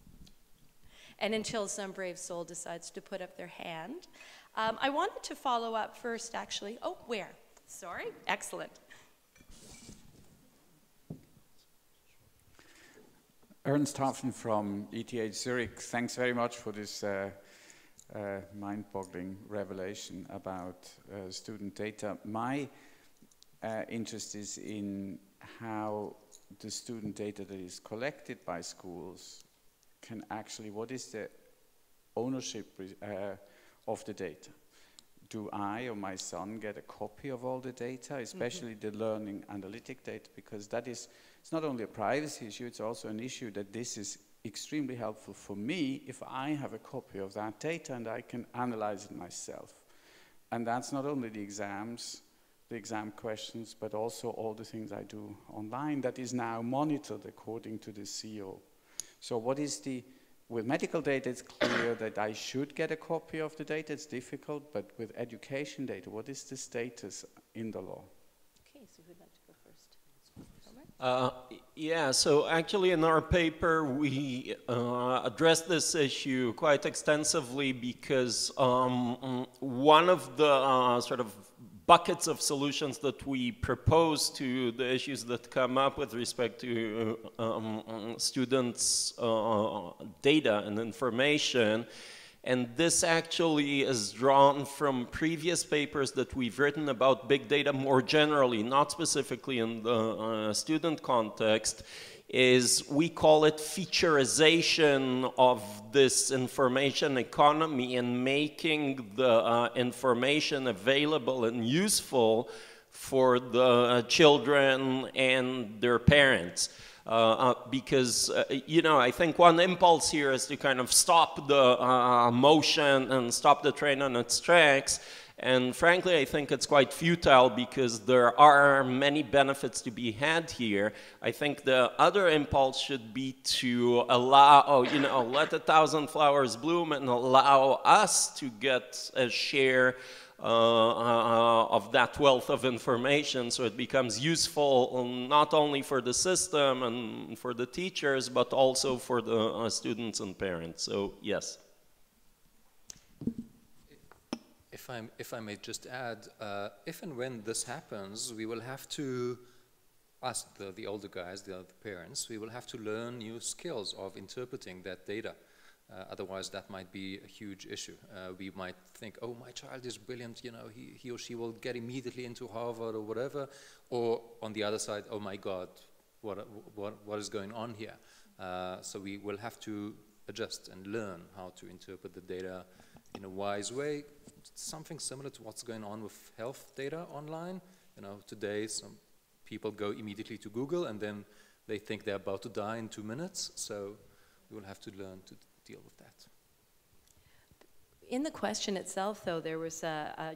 And until some brave soul decides to put up their hand. I wanted to follow up first, actually. Oh, where? Sorry. Excellent. Ernst Hafen from ETH Zurich. Thanks very much for this mind-boggling revelation about student data. My interest is in how the student data that is collected by schools can actually, what is the ownership of the data? Do I or my son get a copy of all the data, especially the learning analytic data? Because that is, it's not only a privacy issue, it's also an issue that this is extremely helpful for me if I have a copy of that data and I can analyze it myself. And that's not only the exams, the exam questions, but also all the things I do online that is now monitored according to the CEO. So what is the, with medical data, it's clear that I should get a copy of the data. It's difficult, but with education data, what is the status in the law? Okay, so who'd like to go first? Yeah, so actually in our paper, we addressed this issue quite extensively because one of the sort of buckets of solutions that we propose to the issues that come up with respect to students' data and information. And this actually is drawn from previous papers that we've written about big data more generally, not specifically in the student context, is we call it featureization of this information economy and making the information available and useful for the children and their parents. Because, you know, I think one impulse here is to kind of stop the motion and stop the train on its tracks. And frankly, I think it's quite futile because there are many benefits to be had here. I think the other impulse should be to allow, you know, let 1,000 flowers bloom and allow us to get a share of that wealth of information so it becomes useful not only for the system and for the teachers, but also for the students and parents. So, yes. If I may just add, if and when this happens, we will have to us, the older guys, the parents, we will have to learn new skills of interpreting that data. Otherwise, that might be a huge issue. We might think, oh, my child is brilliant, you know, he or she will get immediately into Harvard or whatever. Or on the other side, oh my God, what is going on here? So we will have to adjust and learn how to interpret the data in a wise way. Something similar to what's going on with health data online. You know, today some people go immediately to Google and then they think they're about to die in 2 minutes. So we will have to learn to deal with that. In the question itself, though, there was,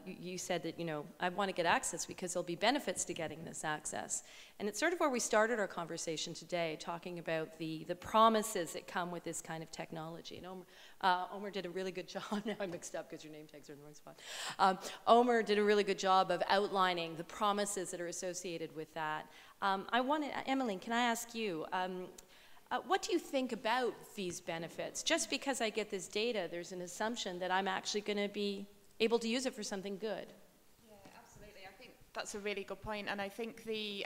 you said that, you know, I want to get access because there'll be benefits to getting this access. And it's sort of where we started our conversation today, talking about the promises that come with this kind of technology. And Omer did a really good job. Now I'm mixed up because your name tags are in the wrong spot. Omer did a really good job of outlining the promises that are associated with that. Emmeline, can I ask you, what do you think about these benefits? Just because I get this data, there's an assumption that I'm actually going to be able to use it for something good. Yeah, absolutely. I think that's a really good point. And I think the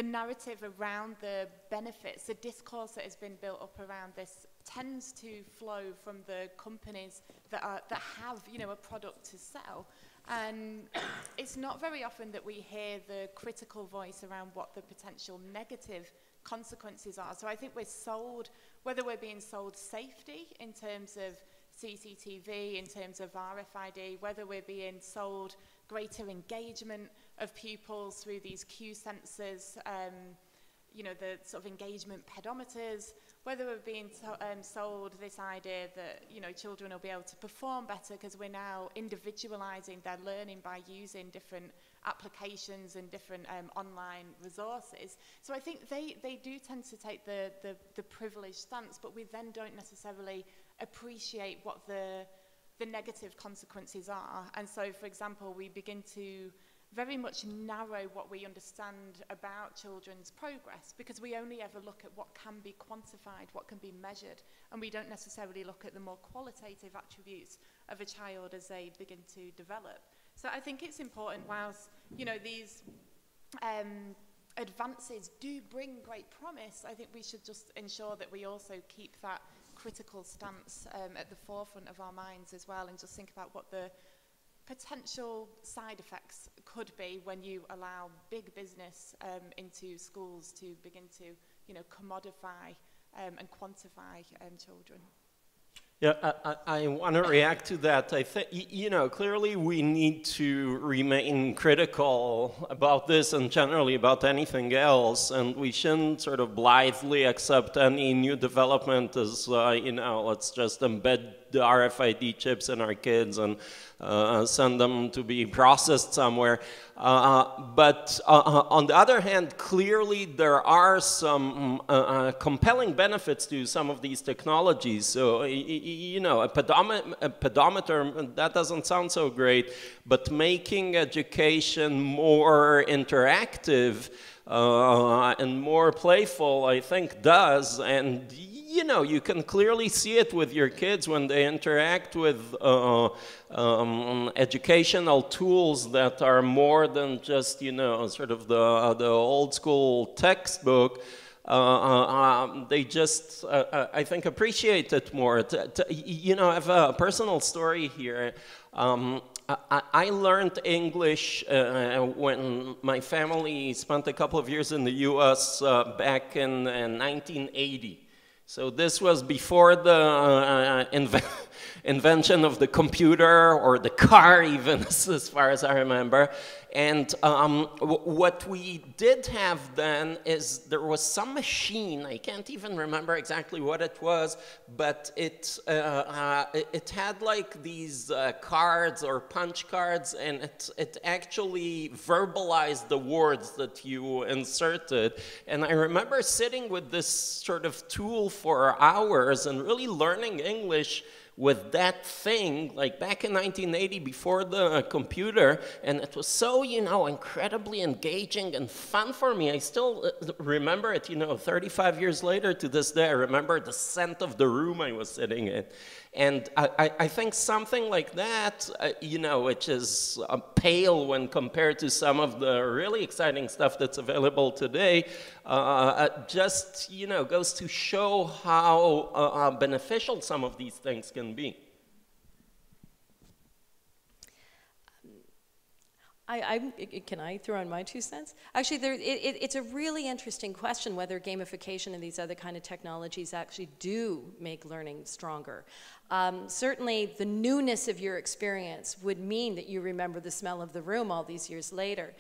narrative around the benefits, the discourse that has been built up around this tends to flow from the companies that have, you know, a product to sell. And it's not very often that we hear the critical voice around what the potential negative consequences are. So I think we're sold, whether we're being sold safety in terms of CCTV, in terms of RFID, whether we're being sold greater engagement of pupils through these Q sensors, you know, the sort of engagement pedometers, whether we're being sold this idea that, you know, children will be able to perform better because we're now individualizing their learning by using different applications and different online resources. So I think they do tend to take the privileged stance, but we then don't necessarily appreciate what the negative consequences are. And so, for example, we begin to very much narrow what we understand about children's progress because we only ever look at what can be quantified, what can be measured, and we don't necessarily look at the more qualitative attributes of a child as they begin to develop. So I think it's important, whilst, you know, these advances do bring great promise, I think we should just ensure that we also keep that critical stance at the forefront of our minds as well, and just think about what the potential side effects could be when you allow big business into schools to begin to, you know, commodify and quantify children. Yeah, I want to react to that. I think, you know, clearly we need to remain critical about this and generally about anything else, and we shouldn't sort of blithely accept any new development as, you know, let's just embed the RFID chips in our kids and send them to be processed somewhere. But on the other hand, clearly there are some compelling benefits to some of these technologies. So, you know, a pedometer, that doesn't sound so great, but making education more interactive and more playful, I think, does. And you know, you can clearly see it with your kids when they interact with educational tools that are more than just, you know, sort of the old school textbook. They just, I think, appreciate it more. You know, I have a personal story here. I learned English when my family spent a couple of years in the US back in 1980. So this was before the invention of the computer or the car even, as far as I remember. And what we did have then is there was some machine, I can't even remember exactly what it was, but it had like these cards or punch cards, and it actually verbalized the words that you inserted. And I remember sitting with this sort of tool for hours and really learning English with that thing, like back in 1980 before the computer, and it was so, you know, incredibly engaging and fun for me. I still remember it, you know, 35 years later to this day. I remember the scent of the room I was sitting in. And I think something like that, you know, which is pale when compared to some of the really exciting stuff that's available today, just, you know, goes to show how beneficial some of these things can be. Can I throw in my 2 cents? Actually, it's a really interesting question whether gamification and these other kind of technologies actually do make learning stronger. Certainly, the newness of your experience would mean that you remember the smell of the room all these years later.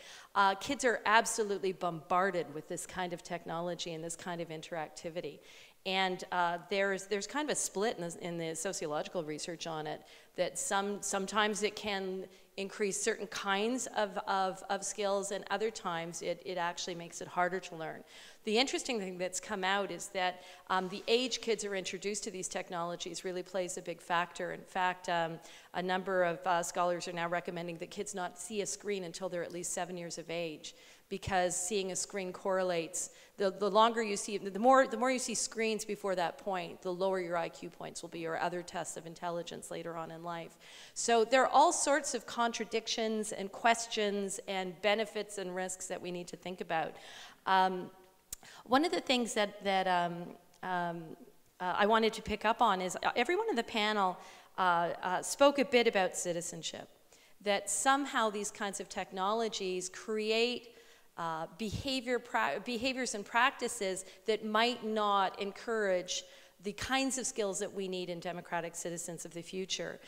Kids are absolutely bombarded with this kind of technology and this kind of interactivity. And there's kind of a split in the sociological research on it, that sometimes it can increase certain kinds of skills, and other times it actually makes it harder to learn. The interesting thing that's come out is that the age kids are introduced to these technologies really plays a big factor. In fact, a number of scholars are now recommending that kids not see a screen until they're at least 7 years of age, because seeing a screen correlates, the longer you see, the more you see screens before that point, the lower your IQ points will be, or other tests of intelligence later on in life. So there are all sorts of contradictions and questions and benefits and risks that we need to think about. One of the things that I wanted to pick up on is everyone in the panel spoke a bit about citizenship, that somehow these kinds of technologies create behaviors and practices that might not encourage the kinds of skills that we need in democratic citizens of the future.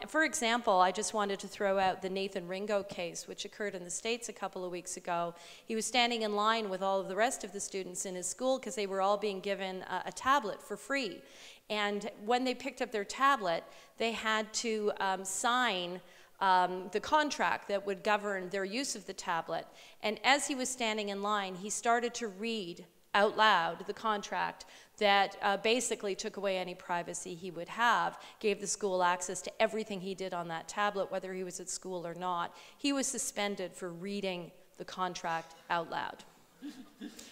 For example, I just wanted to throw out the Nathan Ringo case, which occurred in the States a couple of weeks ago. He was standing in line with all of the rest of the students in his school because they were all being given a tablet for free. And when they picked up their tablet, they had to sign the contract that would govern their use of the tablet. And as he was standing in line, he started to read out loud the contract that basically took away any privacy he would have, gave the school access to everything he did on that tablet, whether he was at school or not. He was suspended for reading the contract out loud,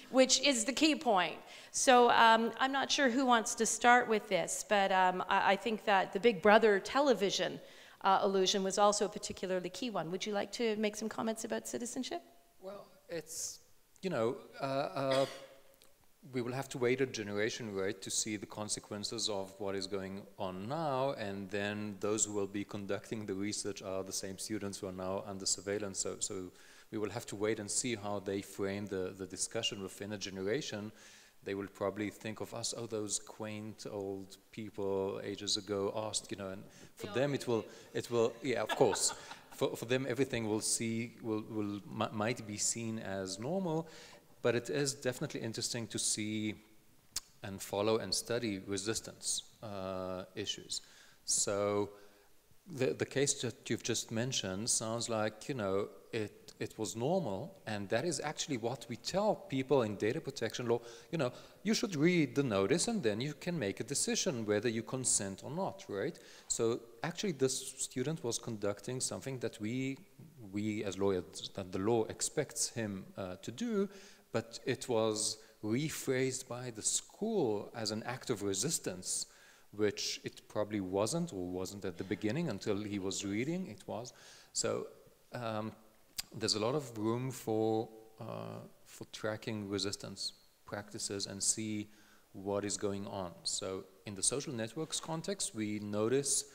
which is the key point. So I'm not sure who wants to start with this, but I think that the Big Brother television illusion was also a particularly key one. Would you like to make some comments about citizenship? Well, it's, you know, we will have to wait a generation, right, to see the consequences of what is going on now, and then those who will be conducting the research are the same students who are now under surveillance. So we will have to wait and see how they frame the discussion within a generation. They will probably think of us, oh, those quaint old people ages ago asked, you know, and for them it will, yeah, of course. For them, everything might be seen as normal, but it is definitely interesting to see and follow and study resistance issues. So the case that you've just mentioned sounds like, you know, it was normal, and that is actually what we tell people in data protection law. You know, you should read the notice and then you can make a decision whether you consent or not, right? So actually this student was conducting something that we as lawyers, that the law expects him to do, but it was rephrased by the school as an act of resistance, which it probably wasn't, or wasn't at the beginning until he was reading. It was. So there's a lot of room for tracking resistance practices and see what is going on. So in the social networks context, we notice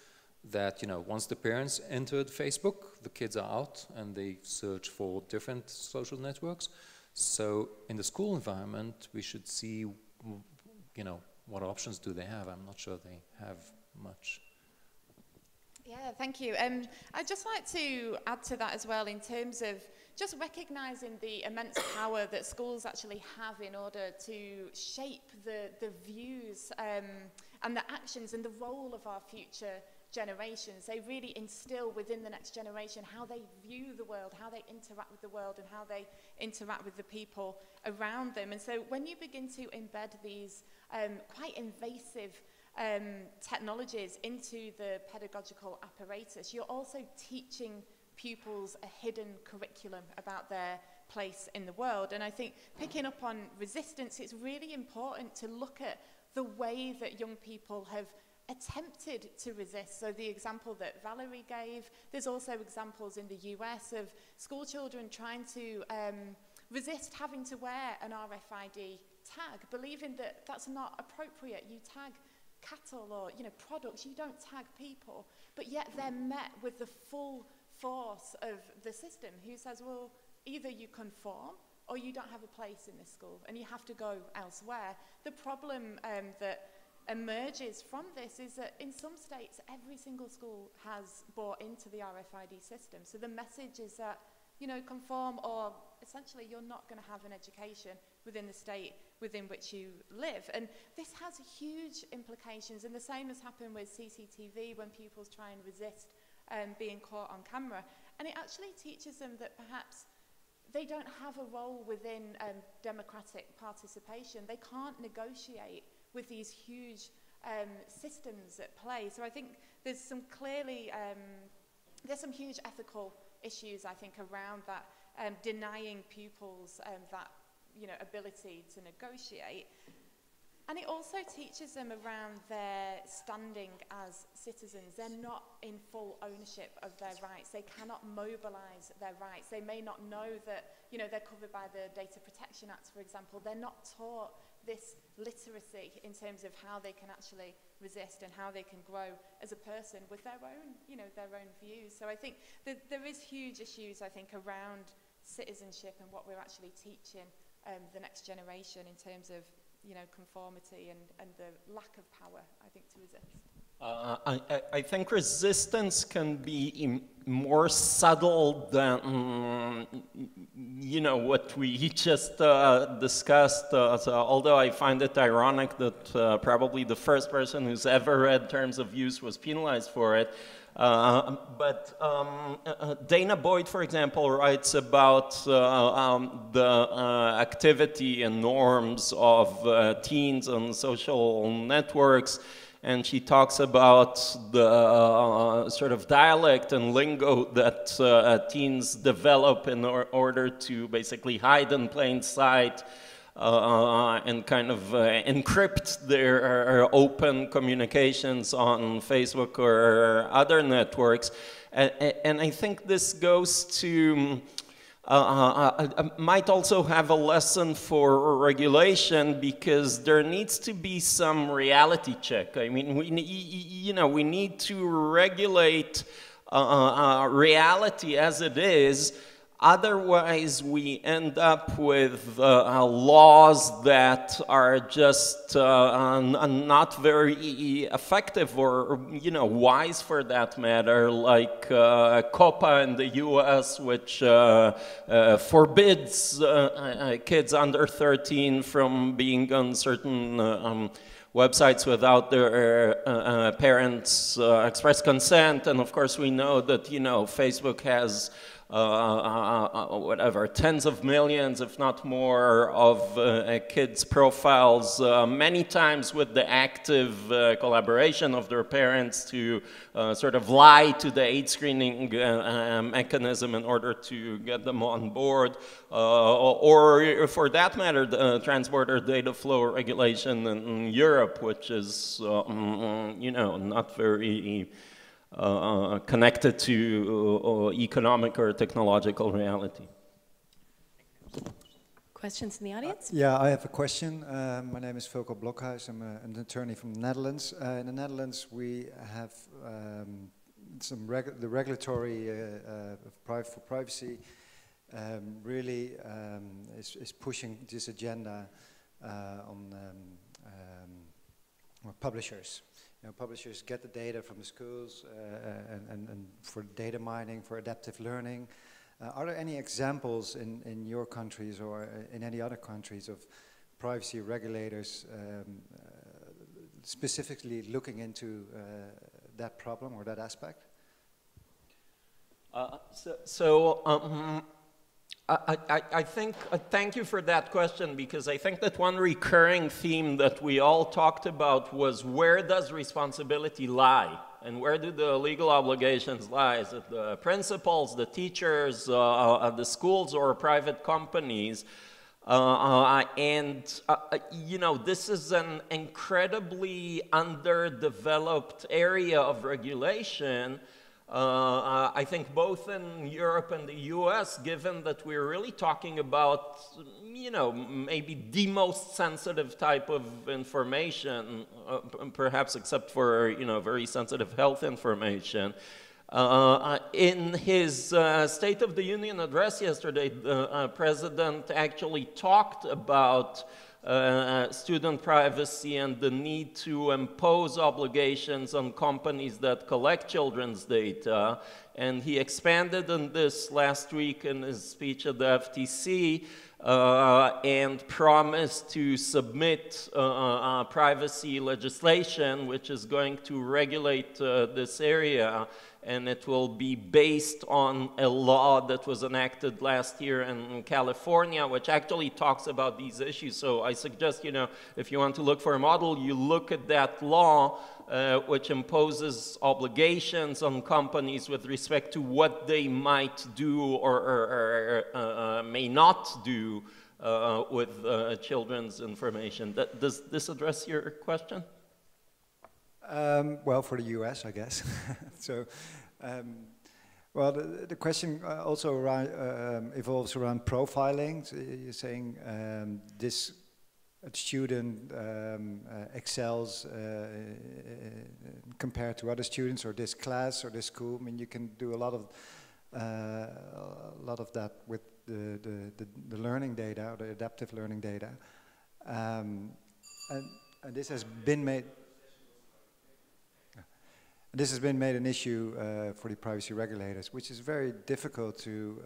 that, you know, once the parents entered Facebook, the kids are out and they search for different social networks. So in the school environment, we should see, you know, what options do they have? I'm not sure they have much. Yeah, thank you. I'd just like to add to that as well in terms of just recognising the immense power that schools actually have in order to shape the views and the actions and the role of our future generations. They really instill within the next generation how they view the world, how they interact with the world, and how they interact with the people around them. And so when you begin to embed these quite invasive technologies into the pedagogical apparatus, you're also teaching pupils a hidden curriculum about their place in the world. And I think picking up on resistance, it's really important to look at the way that young people have attempted to resist. So the example that Valerie gave, there's also examples in the US of school children trying to resist having to wear an RFID tag, believing that that's not appropriate. You tag cattle or products, you don't tag people, but yet they're met with the full force of the system who says, well, either you conform or you don't have a place in this school and you have to go elsewhere. The problem that emerges from this is that in some states, every single school has bought into the RFID system. So the message is that, conform, or essentially you're not going to have an education within the state within which you live. And this has huge implications, and the same has happened with CCTV when pupils try and resist being caught on camera. And it actually teaches them that perhaps they don't have a role within democratic participation. They can't negotiate with these huge systems at play. So I think there's some clearly, there's some huge ethical issues, I think, around that, denying pupils that, ability to negotiate. And it also teaches them around their standing as citizens. They're not in full ownership of their rights. They cannot mobilize their rights. They may not know that, they're covered by the Data Protection Act, for example. They're not taught this literacy in terms of how they can actually resist and how they can grow as a person with their own, their own views. So I think that there is huge issues, I think, around citizenship and what we're actually teaching the next generation in terms of, conformity and the lack of power, I think, to resist. I think resistance can be more subtle than, what we just discussed. So although I find it ironic that probably the first person who's ever read terms of use was penalized for it. But Dana Boyd, for example, writes about the activity and norms of teens on social networks, and she talks about the sort of dialect and lingo that teens develop in order to basically hide in plain sight and kind of encrypt their open communications on Facebook or other networks. And I think this goes to, might also have a lesson for regulation, because there needs to be some reality check. I mean, we need to regulate reality as it is. Otherwise, we end up with laws that are just not very effective or, wise for that matter, like COPPA in the US, which forbids kids under 13 from being on certain websites without their parents' express consent. And of course, we know that, Facebook has whatever, tens of millions, if not more, of kids' profiles, many times with the active collaboration of their parents to sort of lie to the age screening mechanism in order to get them on board, or for that matter, the transborder data flow regulation in Europe, which is, not very connected to economic or technological reality. Questions in the audience? Yeah, I have a question. My name is Vilko Blokhuis. I'm an attorney from the Netherlands. In the Netherlands, we have the regulatory for privacy really is pushing this agenda on publishers. Publishers get the data from the schools and for data mining, for adaptive learning. Are there any examples in your countries or in any other countries of privacy regulators specifically looking into that problem or that aspect? I think, thank you for that question, because I think that one recurring theme that we all talked about was, where does responsibility lie? And where do the legal obligations lie? Is it the principals, the teachers, the schools, or private companies? You know, this is an incredibly underdeveloped area of regulation. I think both in Europe and the US, given that we're really talking about, you know, maybe the most sensitive type of information, perhaps except for, you know, very sensitive health information. In his State of the Union address yesterday, the President actually talked about student privacy and the need to impose obligations on companies that collect children's data. And he expanded on this last week in his speech at the FTC and promised to submit privacy legislation, which is going to regulate this area. And it will be based on a law that was enacted last year in California, which actually talks about these issues. So I suggest, you know, if you want to look for a model, you look at that law, which imposes obligations on companies with respect to what they might do or may not do with children's information. Does this address your question? Well, for the US, I guess. So, well, the question also around, evolves around profiling. So you're saying this student excels compared to other students, or this class or this school. I mean, you can do a lot of that with the learning data, or the adaptive learning data, and this has been made. This has been made an issue for the privacy regulators, which is very difficult to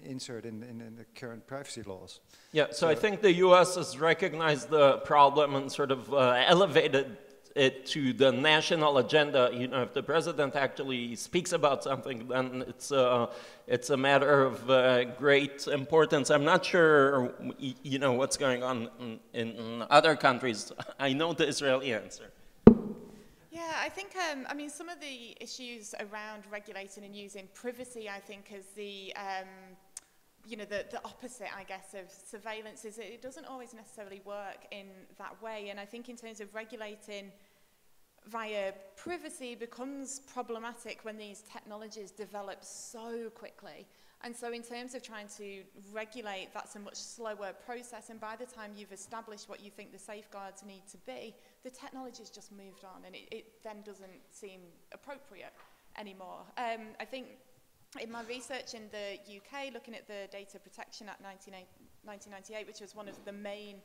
insert in the current privacy laws. Yeah, so I think the US has recognized the problem and sort of elevated it to the national agenda. You know, if the president actually speaks about something, then it's a matter of great importance. I'm not sure, you know, what's going on in other countries. I know the Israeli answer. Yeah, I think, I mean, some of the issues around regulating and using privacy, I think, is the, you know, the opposite, I guess, of surveillance is it doesn't always necessarily work in that way. And I think in terms of regulating via privacy becomes problematic when these technologies develop so quickly. And so in terms of trying to regulate, that's a much slower process. And by the time you've established what you think the safeguards need to be, the technology's just moved on, and it then doesn't seem appropriate anymore. I think in my research in the UK, looking at the Data Protection Act 1998, which was one of the main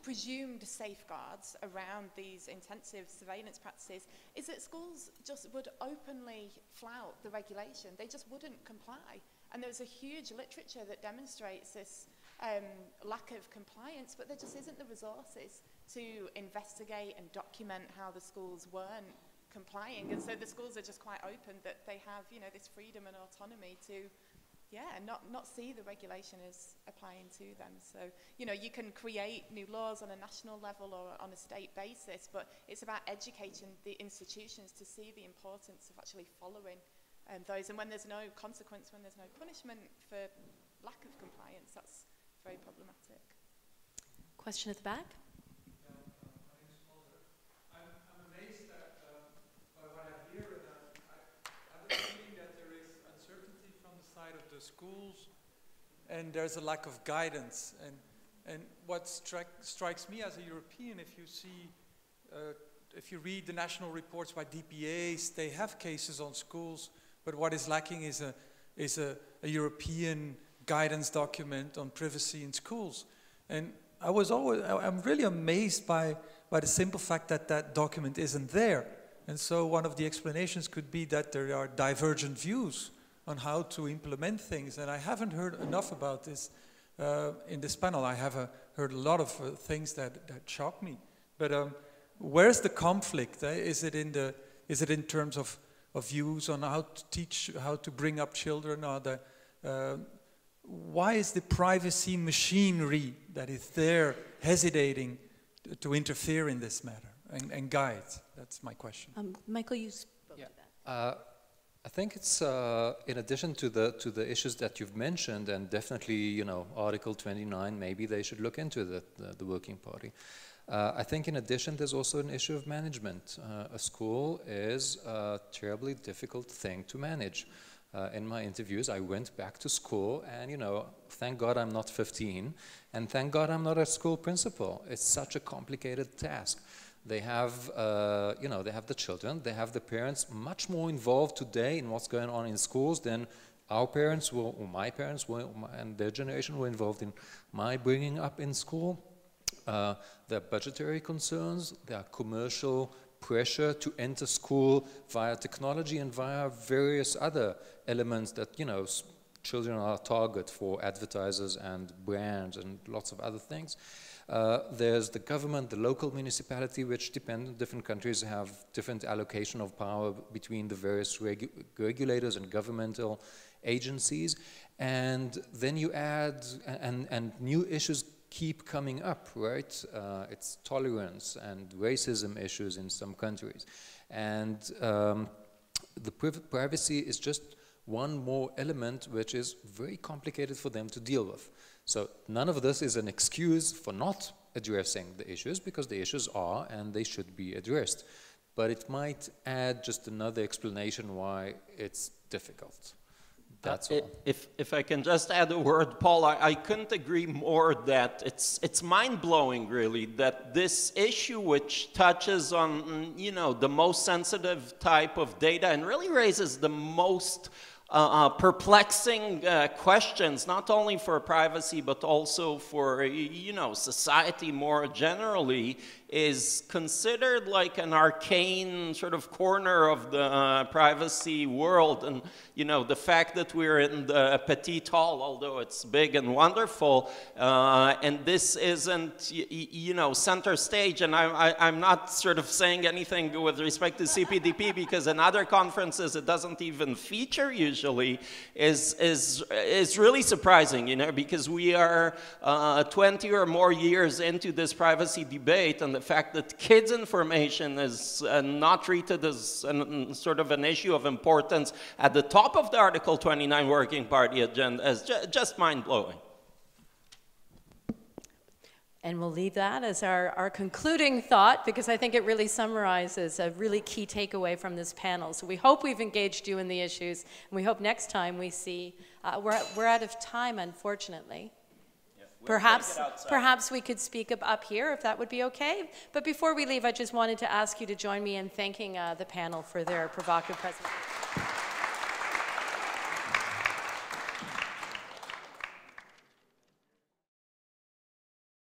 presumed safeguards around these intensive surveillance practices, is that schools just would openly flout the regulation. They just wouldn't comply. And there's a huge literature that demonstrates this lack of compliance, but there just isn't the resources to investigate and document how the schools weren't complying. And so the schools are just quite open that they have, you know, this freedom and autonomy to, yeah, not see the regulation as applying to them. So, you know, you can create new laws on a national level or on a state basis, but it's about educating the institutions to see the importance of actually following those. And when there's no consequence, when there's no punishment for lack of compliance, that's very problematic. Question at the back? I'm amazed at by what I hear, and I have a feeling that there is uncertainty from the side of the schools, and there's a lack of guidance. And what strikes me as a European, if you see, if you read the national reports by DPAs, they have cases on schools, but what is lacking is a European guidance document on privacy in schools. And I'm really amazed by the simple fact that that document isn't there. And so one of the explanations could be that there are divergent views on how to implement things. And I haven't heard enough about this in this panel. I have heard a lot of things that shock me. But where's the conflict? Is it in terms of views on how to teach, how to bring up children? Or why is the privacy machinery that is there hesitating to interfere in this matter and guide? That's my question. Michael, you spoke to that. I think it's in addition to the issues that you've mentioned, and definitely, you know, Article 29, maybe they should look into the Working Party. I think in addition, there's also an issue of management. A school is a terribly difficult thing to manage. In my interviews, I went back to school, and, you know, thank God I'm not 15, and thank God I'm not a school principal. It's such a complicated task. They have, you know, they have the children, they have the parents much more involved today in what's going on in schools than our parents were, or my parents were, and their generation were involved in my bringing up in school. There are budgetary concerns, there are commercial pressure to enter school via technology and via various other elements that, you know, children are a target for advertisers and brands and lots of other things. There's the government, the local municipality, which different countries have different allocation of power between the various regulators and governmental agencies. And then you add, and new issues keep coming up, right? It's tolerance and racism issues in some countries. And the privacy is just one more element which is very complicated for them to deal with. So none of this is an excuse for not addressing the issues, because the issues are and they should be addressed. But it might add just another explanation why it's difficult. That's all. If I can just add a word, Paul, I couldn't agree more that it's mind-blowing, really, that this issue, which touches on, you know, the most sensitive type of data and really raises the most perplexing questions, not only for privacy, but also for, you know, society more generally, is considered like an arcane sort of corner of the privacy world. And, you know, the fact that we're in the petite hall, although it's big and wonderful, and this isn't, you know, center stage. And I'm not sort of saying anything with respect to CPDP, because in other conferences it doesn't even feature usually, is really surprising, you know, because we are 20 or more years into this privacy debate, and the fact that kids' information is not treated as sort of an issue of importance at the top of the Article 29 Working Party agenda is just mind-blowing. And we'll leave that as our concluding thought, because I think it really summarizes a really key takeaway from this panel. So we hope we've engaged you in the issues, and we hope next time we see, we're out of time, unfortunately. Perhaps we could speak up here, if that would be okay. But before we leave, I just wanted to ask you to join me in thanking the panel for their provocative presentation.